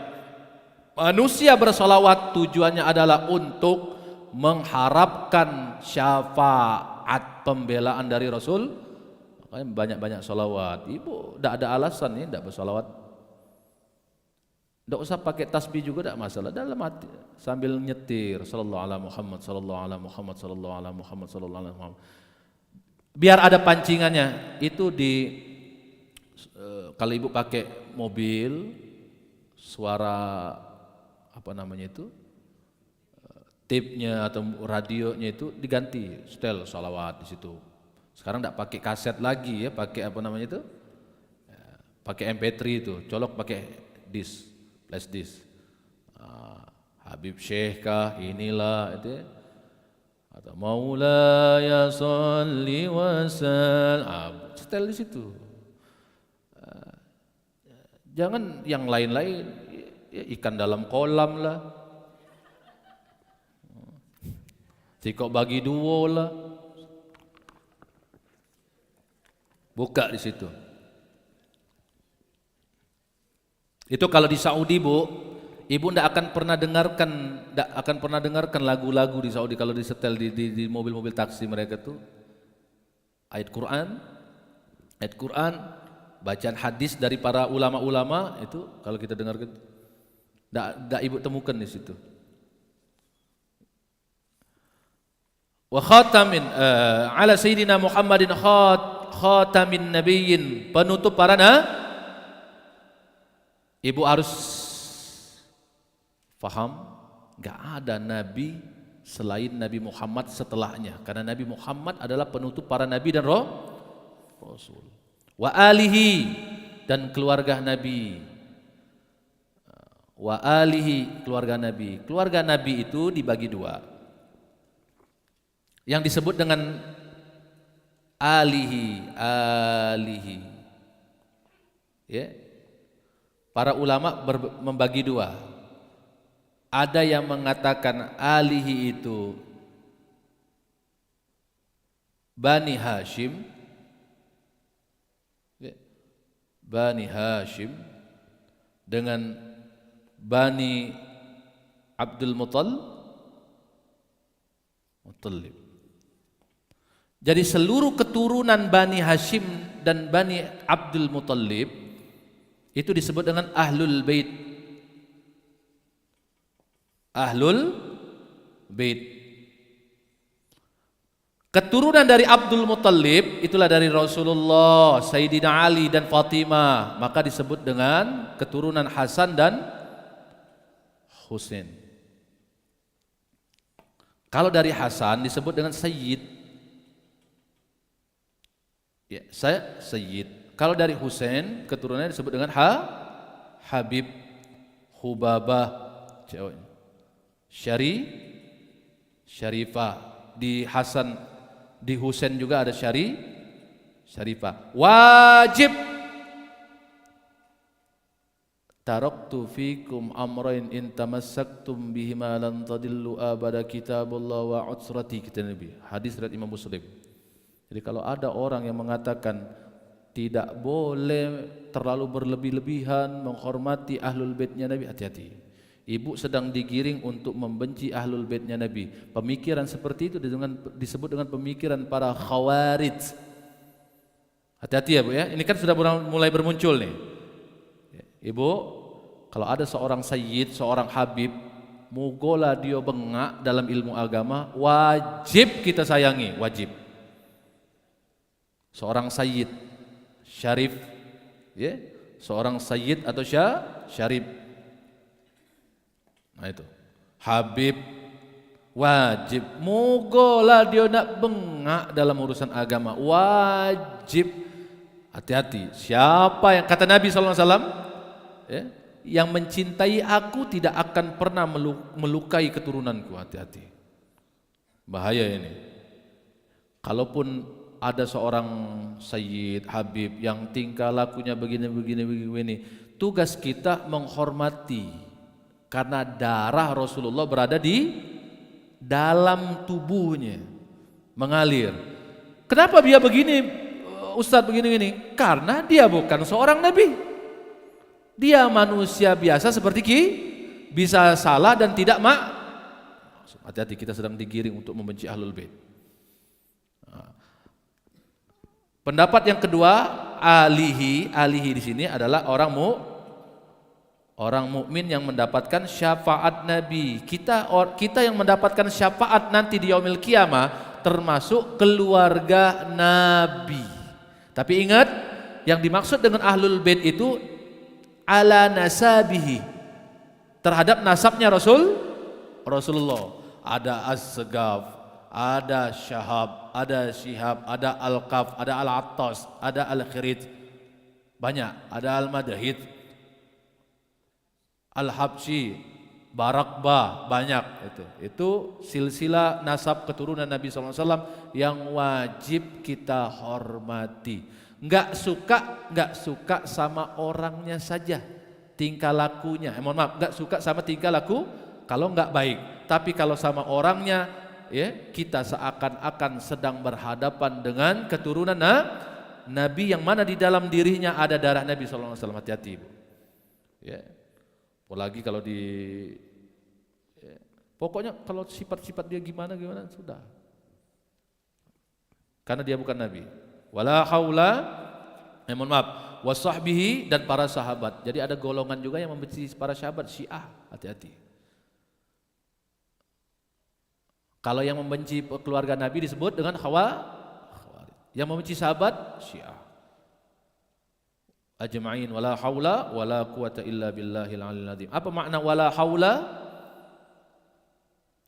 Manusia bersalawat tujuannya adalah untuk mengharapkan syafaat, pembelaan dari Rasul. Makanya banyak-banyak salawat. Ibu tidak ada alasan ini tidak bersalawat. Tidak usah pakai tasbih juga tidak masalah, dalam hati sambil nyetir sallallahu alaihi Muhammad sallallahu alaihi Muhammad sallallahu alaihi Muhammad sallallahu alaihi Muhammad. biar ada pancingannya. Itu kalau ibu pakai mobil, suara apa namanya itu, tape-nya atau radionya itu diganti setel salawat di situ. Sekarang tidak pakai kaset lagi ya, pakai apa namanya itu, pakai MP3 itu, colok pakai disk, flash disk. Habib Syekh kah, inilah itu ya. Atau Maulaya sholli wa sallim, setel di situ. Jangan yang lain-lain, ya, ikan dalam kolam lah, cikok bagi duo lah, buka di situ. Itu kalau di Saudi, Bu, ibu tidak akan pernah dengarkan lagu-lagu di Saudi kalau disetel di mobil-mobil taksi mereka tuh. Ayat Quran, bacaan hadis dari para ulama-ulama itu kalau kita dengarkan, tidak ibu temukan di situ. Wa khatamin ala sayyidina Muhammadin khatamin nabiyyin, penutup para ibu harus faham, enggak ada nabi selain Nabi Muhammad setelahnya, karena Nabi Muhammad adalah penutup para nabi dan rasul. Wa alihi, dan keluarga Nabi. Wa alihi, keluarga Nabi. Keluarga Nabi itu dibagi dua. Yang disebut dengan alihi. Ya. Para ulama membagi dua. Ada yang mengatakan alihi itu Bani Hashim, Bani Hashim dengan Bani Abdul Muttalib. Jadi seluruh keturunan Bani Hashim dan Bani Abdul Muttalib itu disebut dengan Ahlul Bait. Ahlul Bait. Keturunan dari Abdul Muttalib itulah dari Rasulullah, Sayyidina Ali dan Fatimah, maka disebut dengan keturunan Hasan dan Husain. Kalau dari Hasan disebut dengan Sayyid. Ya, saya Sayyid. Kalau dari Husain keturunannya disebut dengan Habib, Hubabah, Syarifah. Di Hasan, di Husain juga ada Syarifah. Wajib. Taraktu fikum amrain in tamassaktum bihima lan tadillu abada, kitabullah wa utsrati, kata Nabi. Hadis riwayat Imam Muslim. Jadi kalau ada orang yang mengatakan tidak boleh terlalu berlebih-lebihan menghormati ahlul baitnya Nabi, hati-hati. Ibu sedang digiring untuk membenci ahlul baitnya Nabi. Pemikiran seperti itu disebut dengan pemikiran para khawarij. Hati-hati ya Bu ya. Ini kan sudah mulai bermuncul nih. Ibu, kalau ada seorang sayyid, seorang habib, mugola dia bengak dalam ilmu agama, wajib kita sayangi, wajib. Seorang sayyid, syarif, ya, seorang sayyid atau syarif. Nah itu, habib, wajib. Mugola dia nak bengak dalam urusan agama, wajib. Hati-hati. Siapa yang kata Nabi SAW, ya, yang mencintai aku tidak akan pernah melukai keturunanku. Hati-hati. Bahaya ini. Kalaupun ada seorang sayyid, habib yang tingkah lakunya begini, tugas kita menghormati, karena darah Rasulullah berada di dalam tubuhnya, mengalir. Kenapa dia begini, Ustadz begini? Karena dia bukan seorang nabi. Dia manusia biasa seperti bisa salah dan tidak hati-hati, kita sedang digiring untuk membenci ahlul bait. Pendapat yang kedua, alihi di sini adalah orang mukmin yang mendapatkan syafaat Nabi. Kita yang mendapatkan syafaat nanti di yaumil qiyamah termasuk keluarga Nabi. Tapi ingat, yang dimaksud dengan ahlul bait itu ala nasabihi, terhadap nasabnya Rasulullah. Ada As-Segaf, ada Syahab, ada Syihab, ada Al-Qaf, ada Al-Attas, ada Al-Khirid, banyak, ada Al-Madahid, Al-Habsyi, Barakbah, banyak itu silsilah nasab keturunan Nabi SAW yang wajib kita hormati. Nggak suka sama orangnya saja, tingkah lakunya. Mohon maaf, nggak suka sama tingkah laku kalau nggak baik. Tapi kalau sama orangnya, ya kita seakan-akan sedang berhadapan dengan keturunan Nabi yang mana di dalam dirinya ada darah Nabi SAW. Hati-hati, Bu. Ya. Apalagi kalau pokoknya kalau sifat-sifat dia gimana sudah. Karena dia bukan Nabi. Wala haula, mohon maaf, wasahbihi, dan para sahabat. Jadi ada golongan juga yang membenci para sahabat, Syiah. Hati-hati. Kalau yang membenci keluarga Nabi disebut dengan Khawarij. Yang membenci sahabat, Syiah. Ajma'in, wala haula wala quwata illa billahil aliyil azim. Apa makna wala haula?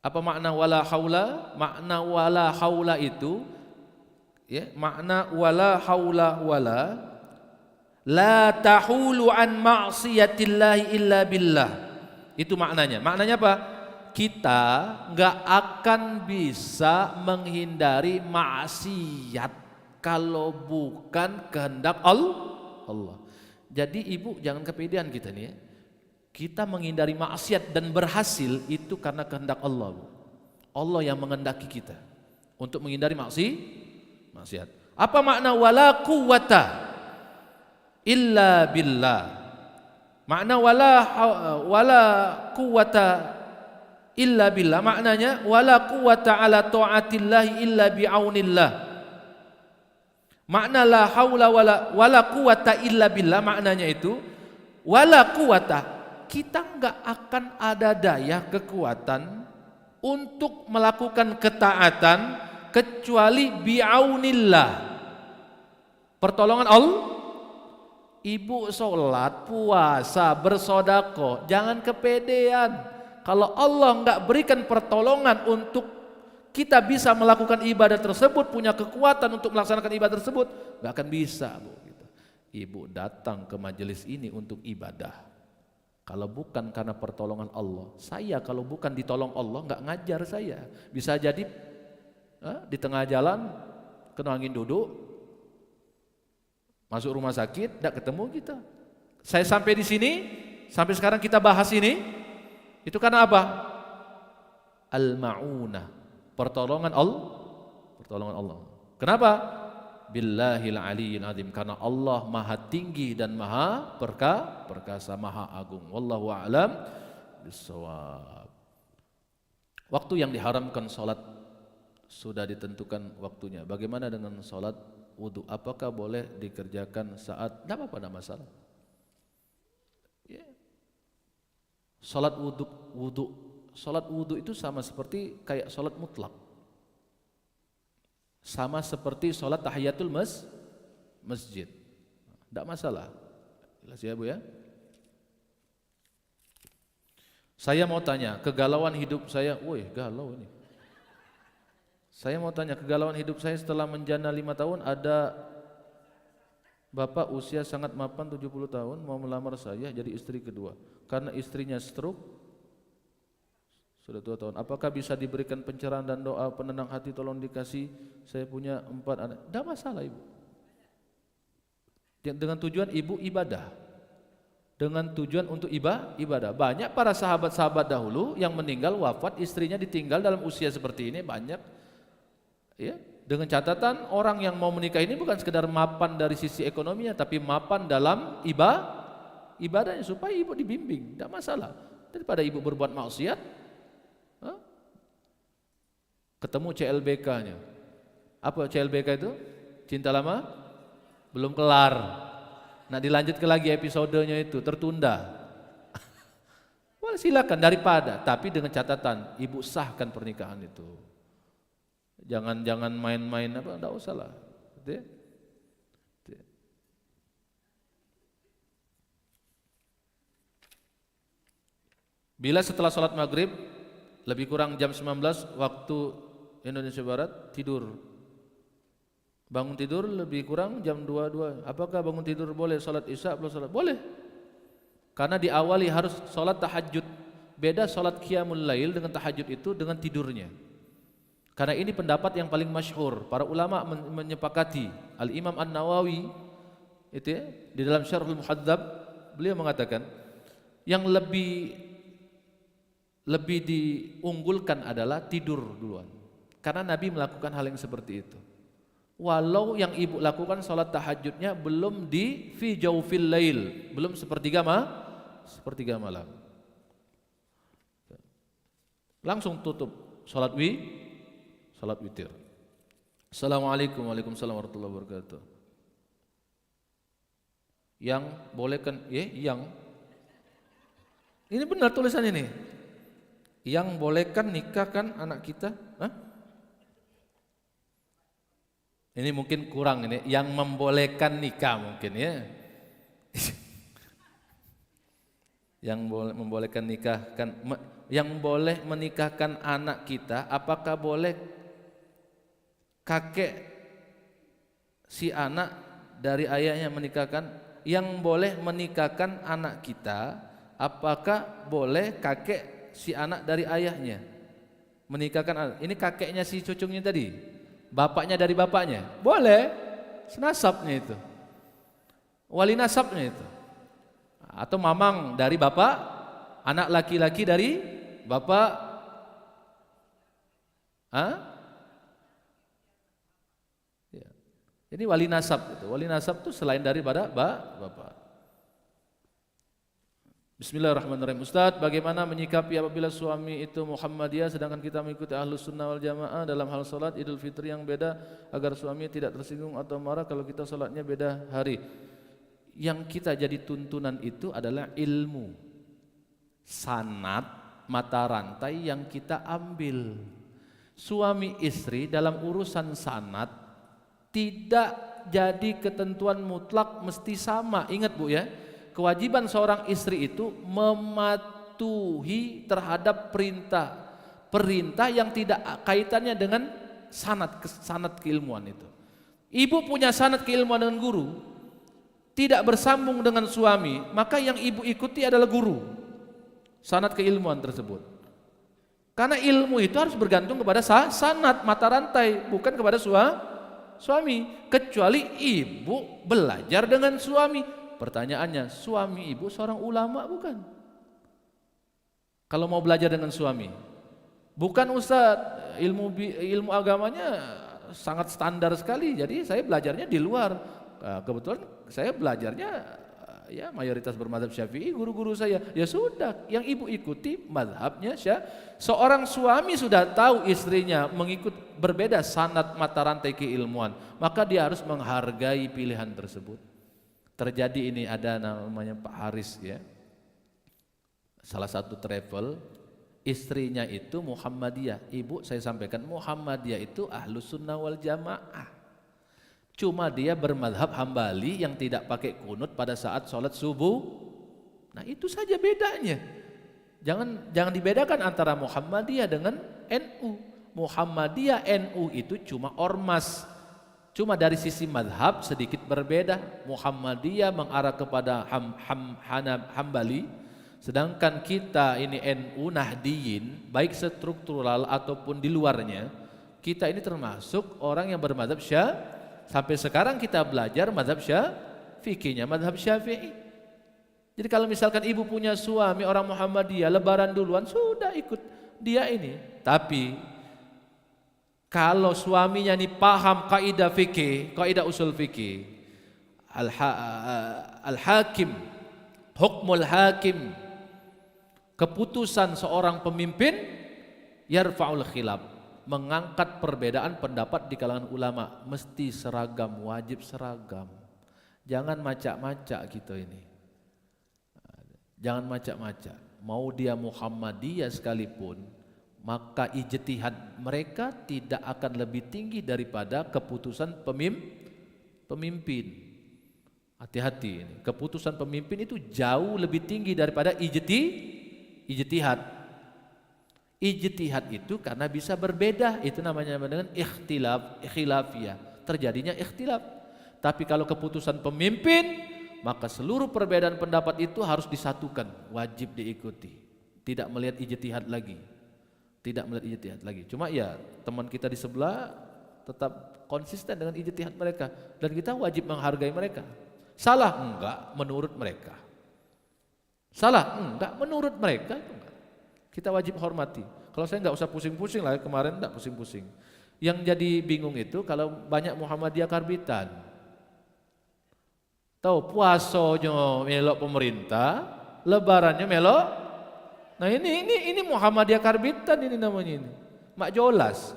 Apa makna wala haula? Makna wala haula itu, ya, makna wala haula wala la tahulu an ma'siyatillahi illa billah. Itu maknanya. Maknanya apa? Kita enggak akan bisa menghindari maksiat kalau bukan kehendak Allah. Jadi ibu jangan kepedean kita nih ya. Kita menghindari maksiat dan berhasil itu karena kehendak Allah, Bu. Allah yang menghendaki kita untuk menghindari maksiat. Apa makna wala quwwata illa billah? Makna wala quwwata illa billah maknanya wala quwwata ala ta'atillahi illa bi'aunillah. Makna la haula wala quwwata illa billah maknanya itu wala quwwata, kita enggak akan ada daya kekuatan untuk melakukan ketaatan kecuali bi'aunillah, pertolongan Allah. Ibu sholat, puasa, bersedekah, jangan kepedean. Kalau Allah enggak berikan pertolongan untuk kita bisa melakukan ibadah tersebut, punya kekuatan untuk melaksanakan ibadah tersebut, enggak akan bisa, Bu. Ibu datang ke majelis ini untuk ibadah. Kalau bukan karena pertolongan Allah, saya kalau bukan ditolong Allah enggak ngajar saya. Bisa jadi di tengah jalan kena angin duduk, masuk rumah sakit, enggak ketemu kita. Saya sampai di sini, sampai sekarang kita bahas ini, itu karena apa? Al-ma'unah, pertolongan Allah. Kenapa? Billahil aliyil azim, karena Allah maha tinggi dan maha perkasa, maha agung. Wallahu a'lam bissawab. Waktu yang diharamkan salat sudah ditentukan waktunya. Bagaimana dengan salat wudu? Apakah boleh dikerjakan saat? Tidak apa-apa, tidak masalah. Ya. Salat wudu itu sama seperti kayak salat mutlak. Sama seperti salat tahiyatul masjid. Tidak masalah. Jelas ya, Bu ya? Saya mau tanya, kegalauan hidup saya, galau ini. Saya mau tanya, kegalauan hidup saya setelah menjana 5 tahun, ada bapak usia sangat mapan 70 tahun mau melamar saya jadi istri kedua. Karena istrinya stroke sudah 2 tahun. Apakah bisa diberikan pencerahan dan doa penenang hati, tolong dikasih, saya punya 4 anak. Tidak masalah, Ibu. Dengan tujuan Ibu ibadah. Dengan tujuan untuk ibadah. Banyak para sahabat-sahabat dahulu yang meninggal wafat, istrinya ditinggal dalam usia seperti ini, banyak. Ya, dengan catatan orang yang mau menikah ini bukan sekedar mapan dari sisi ekonominya, tapi mapan dalam ibadahnya supaya ibu dibimbing. Tidak masalah. Daripada ibu berbuat maksiat, ketemu CLBK-nya. Apa CLBK itu? Cinta lama belum kelar. Nah, dilanjutkan lagi episodenya itu, tertunda. Well, silakan daripada, tapi dengan catatan ibu sahkan pernikahan itu. Jangan main-main apa, enggak usah lah. Gitu ya. Bila setelah sholat maghrib lebih kurang jam 19 waktu Indonesia Barat tidur, bangun tidur lebih kurang jam 22, apakah bangun tidur boleh sholat isya plus sholat? Boleh, karena diawali harus sholat tahajud. Beda sholat qiyamul lail dengan tahajud itu dengan tidurnya. Karena ini pendapat yang paling masyhur, para ulama menyepakati. Al-Imam An-Nawawi itu ya, di dalam Syarhul Muhadzab beliau mengatakan yang lebih diunggulkan adalah tidur duluan. Karena Nabi melakukan hal yang seperti itu. Walau yang ibu lakukan sholat tahajudnya belum di fi jaufil lail, belum sepertiga malam. Langsung tutup sholat witir. Assalamualaikum waalaikumsalam warahmatullahi wabarakatuh. Yang bolehkan yang ini benar tulisan ini. Yang bolehkan nikahkan anak kita? Hah? Ini mungkin kurang ini. Yang membolehkan nikah mungkin ya. Yang membolehkan nikahkan, yang boleh menikahkan anak kita, apakah boleh kakek si anak dari ayahnya menikahkan? Yang boleh menikahkan anak kita, apakah boleh kakek si anak dari ayahnya menikahkan anak? Ini kakeknya si cucunya tadi, bapaknya dari bapaknya, boleh, senasabnya itu, wali nasabnya itu, atau mamang dari bapak, anak laki-laki dari bapak, ya. Jadi wali nasab itu, wali nasab itu selain daripada bapak. Bismillahirrahmanirrahim. Ustadz, bagaimana menyikapi apabila suami itu Muhammadiyah sedangkan kita mengikuti Ahlus Sunnah wal Jamaah dalam hal salat Idul Fitri yang beda, agar suami tidak tersinggung atau marah kalau kita salatnya beda hari? Yang kita jadi tuntunan itu adalah ilmu, sanad, mata rantai yang kita ambil. Suami istri dalam urusan sanad tidak jadi ketentuan mutlak mesti sama. Ingat Bu ya, kewajiban seorang istri itu mematuhi terhadap perintah yang tidak kaitannya dengan sanad keilmuan itu. Ibu punya sanad keilmuan dengan guru, tidak bersambung dengan suami, maka yang ibu ikuti adalah guru, sanad keilmuan tersebut. Karena ilmu itu harus bergantung kepada sanad, mata rantai, bukan kepada suami. Kecuali ibu belajar dengan suami. Pertanyaannya, suami ibu seorang ulama bukan? Kalau mau belajar dengan suami, bukan Ustadz, ilmu agamanya sangat standar sekali, jadi saya belajarnya di luar. Kebetulan saya belajarnya ya mayoritas bermadzhab Syafi'i, guru-guru saya. Ya sudah, yang ibu ikuti mazhabnya seorang suami sudah tahu istrinya mengikut berbeda sanad mata rantai keilmuan, maka dia harus menghargai pilihan tersebut. Terjadi ini, ada namanya Pak Haris ya, salah satu travel, istrinya itu Muhammadiyah. Ibu saya sampaikan, Muhammadiyah itu Ahlus Sunnah wal Jamaah, cuma dia bermadhab Hambali yang tidak pakai kunut pada saat sholat subuh. Nah itu saja bedanya. Jangan dibedakan antara Muhammadiyah dengan NU. Muhammadiyah, NU itu cuma ormas, cuma dari sisi madhab sedikit berbeda. Muhammadiyah mengarah kepada Hambali, sedangkan kita ini NU Nahdiyin, baik struktural ataupun di luarnya, kita ini termasuk orang yang bermadhab sampai sekarang kita belajar madhab fikihnya madhab Syafi'i. Jadi kalau misalkan ibu punya suami orang Muhammadiyah, lebaran duluan, sudah ikut dia ini. Tapi kalau suaminya ini paham kaidah fikih, kaidah usul fikih, al-hakim, hukmul hakim, keputusan seorang pemimpin, yarfa'ul khilaf, mengangkat perbedaan pendapat di kalangan ulama, mesti seragam, wajib seragam. Jangan macak-macak gitu ini. Jangan macak-macak. Mau dia Muhammadiyah sekalipun, maka ijtihad mereka tidak akan lebih tinggi daripada keputusan pemimpin. Hati-hati ini. Keputusan pemimpin itu jauh lebih tinggi daripada ijtihad. Ijtihad itu karena bisa berbeda, itu namanya dengan khilafiyah. Terjadinya ikhtilaf. Tapi kalau keputusan pemimpin, maka seluruh perbedaan pendapat itu harus disatukan, wajib diikuti. Tidak melihat ijtihad lagi. Tidak melihat ijtihad lagi. Cuma ya teman kita di sebelah tetap konsisten dengan ijtihad mereka dan kita wajib menghargai mereka. Salah enggak menurut mereka. Salah enggak menurut mereka enggak. Kita wajib hormati. Kalau saya enggak usah pusing-pusing lah, kemarin enggak pusing-pusing. Yang jadi bingung itu kalau banyak Muhammadiyah karbitan. Tahu puasanya melok pemerintah, lebarannya melok. Nah ini Muhammadiyah karbitan ini namanya ini. Mak Jolas.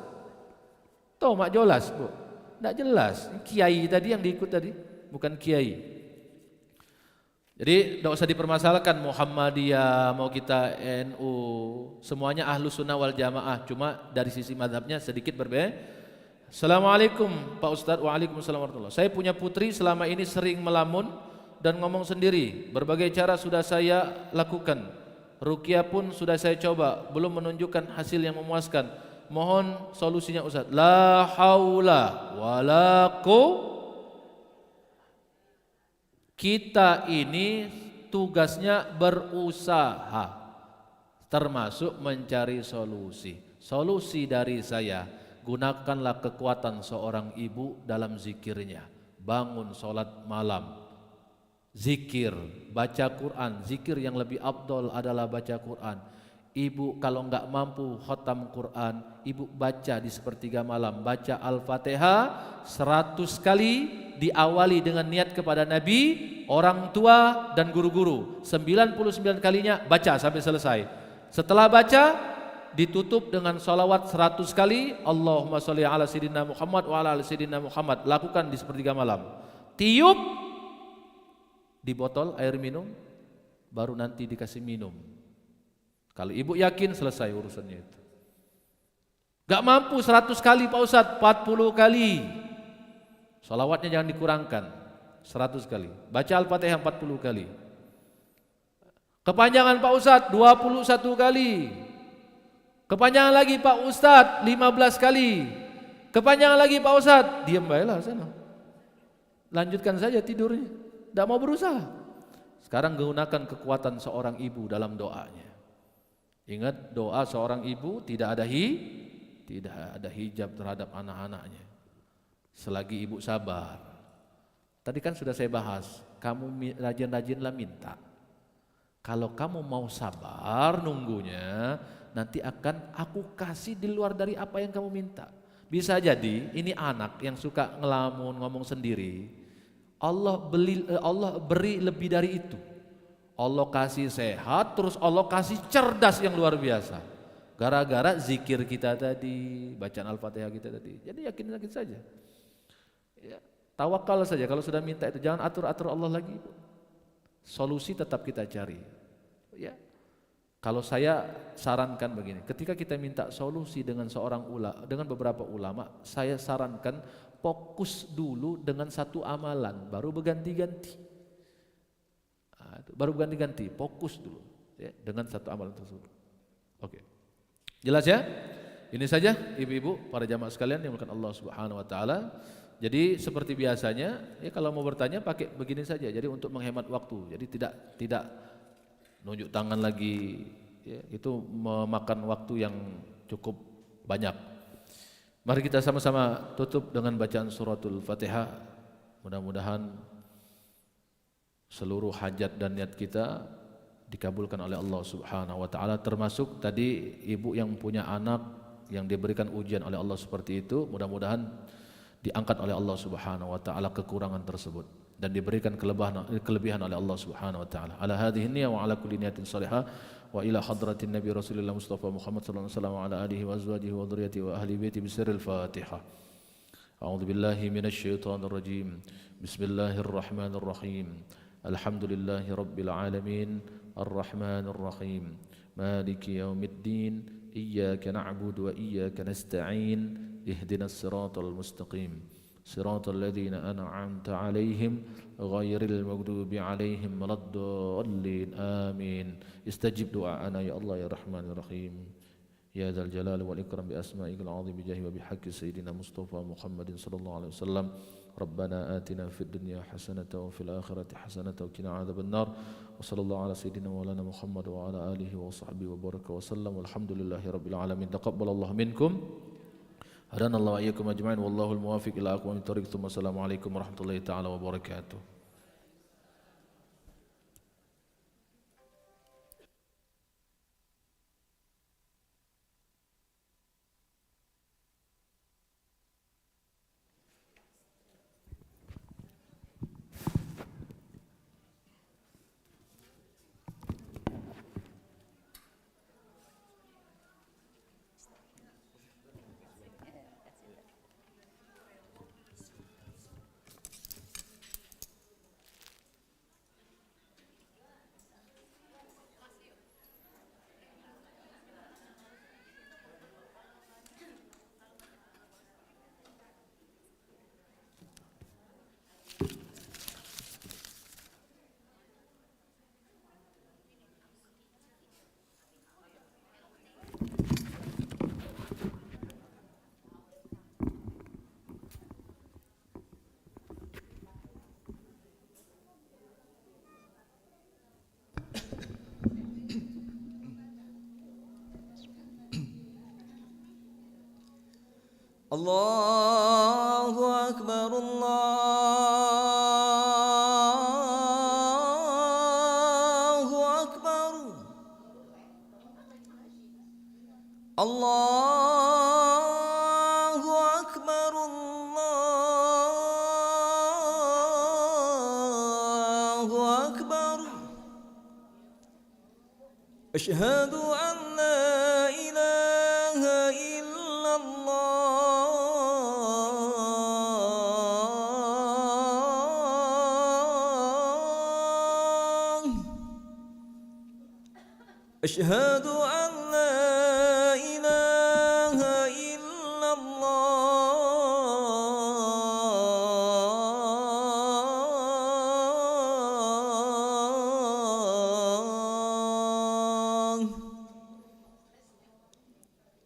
Tahu Mak Jolas, Bu? Enggak jelas. Kiai tadi yang diikut tadi, bukan kiai. Jadi tidak usah dipermasalahkan Muhammadiyah, mau kita NU, semuanya Ahlus Sunnah wal Jamaah, cuma dari sisi madhabnya sedikit berbeda. Assalamualaikum Pak Ustadz. Waalaikumsalam warahmatullahi wabarakatuh. Saya punya putri selama ini sering melamun dan ngomong sendiri. Berbagai cara sudah saya lakukan. Ruqyah pun sudah saya coba, belum menunjukkan hasil yang memuaskan. Mohon solusinya Ustadz. La haula wala quwwata. Kita ini tugasnya berusaha, termasuk mencari solusi. Solusi dari saya, gunakanlah kekuatan seorang ibu dalam zikirnya. Bangun sholat malam, zikir, baca Quran. Zikir yang lebih afdol adalah baca Quran. Ibu kalau enggak mampu khatam Quran, ibu baca di sepertiga malam, baca Al-Fatihah 100 kali, diawali dengan niat kepada Nabi, orang tua dan guru-guru. 99 kalinya baca sampai selesai. Setelah baca ditutup dengan salawat 100 kali, Allahumma sholli ala sayyidina Muhammad wa ala ali sayyidina Muhammad. Lakukan di sepertiga malam. Tiup di botol air minum, baru nanti dikasih minum. Kalau ibu yakin selesai urusannya itu. Gak mampu 100 kali Pak Ustadz, 40 kali. Salawatnya jangan dikurangkan, 100 kali. Baca Al-Fatihah 40 kali. Kepanjangan Pak Ustadz 21 kali. Kepanjangan lagi Pak Ustadz 15 kali. Kepanjangan lagi Pak Ustadz. Diam baiklah sana. Lanjutkan saja tidurnya. Tidak mau berusaha. Sekarang gunakan kekuatan seorang ibu dalam doanya. Ingat, doa seorang ibu tidak ada hijab terhadap anak-anaknya. Selagi ibu sabar. Tadi kan sudah saya bahas, kamu rajin-rajinlah minta. Kalau kamu mau sabar nunggunya, nanti akan aku kasih di luar dari apa yang kamu minta. Bisa jadi ini anak yang suka ngelamun, ngomong sendiri. Allah beri lebih dari itu. Allah kasih sehat, terus Allah kasih cerdas yang luar biasa. Gara-gara zikir kita tadi, bacaan Al-Fatihah kita tadi. Jadi yakin saja. Ya, tawakal saja. Kalau sudah minta itu jangan atur-atur Allah lagi. Solusi tetap kita cari. Ya. Kalau saya sarankan begini, ketika kita minta solusi dengan dengan beberapa ulama, saya sarankan fokus dulu dengan satu amalan, baru berganti-ganti. Baru ganti-ganti, fokus dulu ya, dengan satu amalan tersebut. Oke. Jelas ya? Ini saja ibu-ibu, para jamaah sekalian yang dimuliakan Allah Subhanahu wa taala. Jadi seperti biasanya, ya kalau mau bertanya pakai begini saja. Jadi untuk menghemat waktu. Jadi tidak nunjuk tangan lagi ya, itu memakan waktu yang cukup banyak. Mari kita sama-sama tutup dengan bacaan suratul Fatihah. Mudah-mudahan seluruh hajat dan niat kita dikabulkan oleh Allah Subhanahu wa taala, termasuk tadi ibu yang punya anak yang diberikan ujian oleh Allah seperti itu, mudah-mudahan diangkat oleh Allah Subhanahu wa taala kekurangan tersebut dan diberikan kelebihan oleh Allah Subhanahu wa taala. Ala hadhihi niyyah wa ala kulli niyatin salihah wa ila hadratin Nabi Rasulullah Mustafa Muhammad sallallahu alaihi wasallam wa ala alihi wa azwajihi wa dzurriyyatihi wa ahli baiti bisirril Fatihah. A'udzu billahi minasy syaithanir rajim. Bismillahirrahmanirrahim. Alhamdulillahi rabbil alamin. Ar-Rahmanir Rahim. Maliki yaumiddin. إياك نعبد وإياك نستعين اهدنا الصراط المستقيم صراط الذين أنعمت عليهم غير المغضوب عليهم ولا الضالين آمين. استجب دعاءنا يا الله يا رحمن الرحيم يا ذا الجلال والإكرام بأسمائك العظيم بجاه وبحق سيدنا مصطفى محمد صلى الله عليه وسلم. ربنا آتنا في الدنيا حسنة وفي الآخرة حسنة وقنا عذاب النار. وصلى الله على سيدنا مولانا محمد وعلى آله وصحبه وبارك وسلم والحمد لله رب العالمين. تقبل الله منكم. هدانا الله وإياكم أجمعين والله الموافق إلى أقوم الطريق. ثم السلام عليكم ورحمة الله تعالى وبركاته. الله أكبر الله أكبر الله أكبر الله أكبر. أشهد أن لا إله إلا الله. أشهد أن لا إله إلا الله.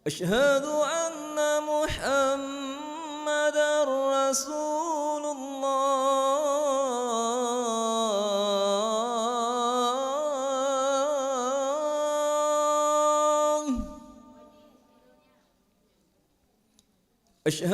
أشهد أن محمدا رسول الله. أشهد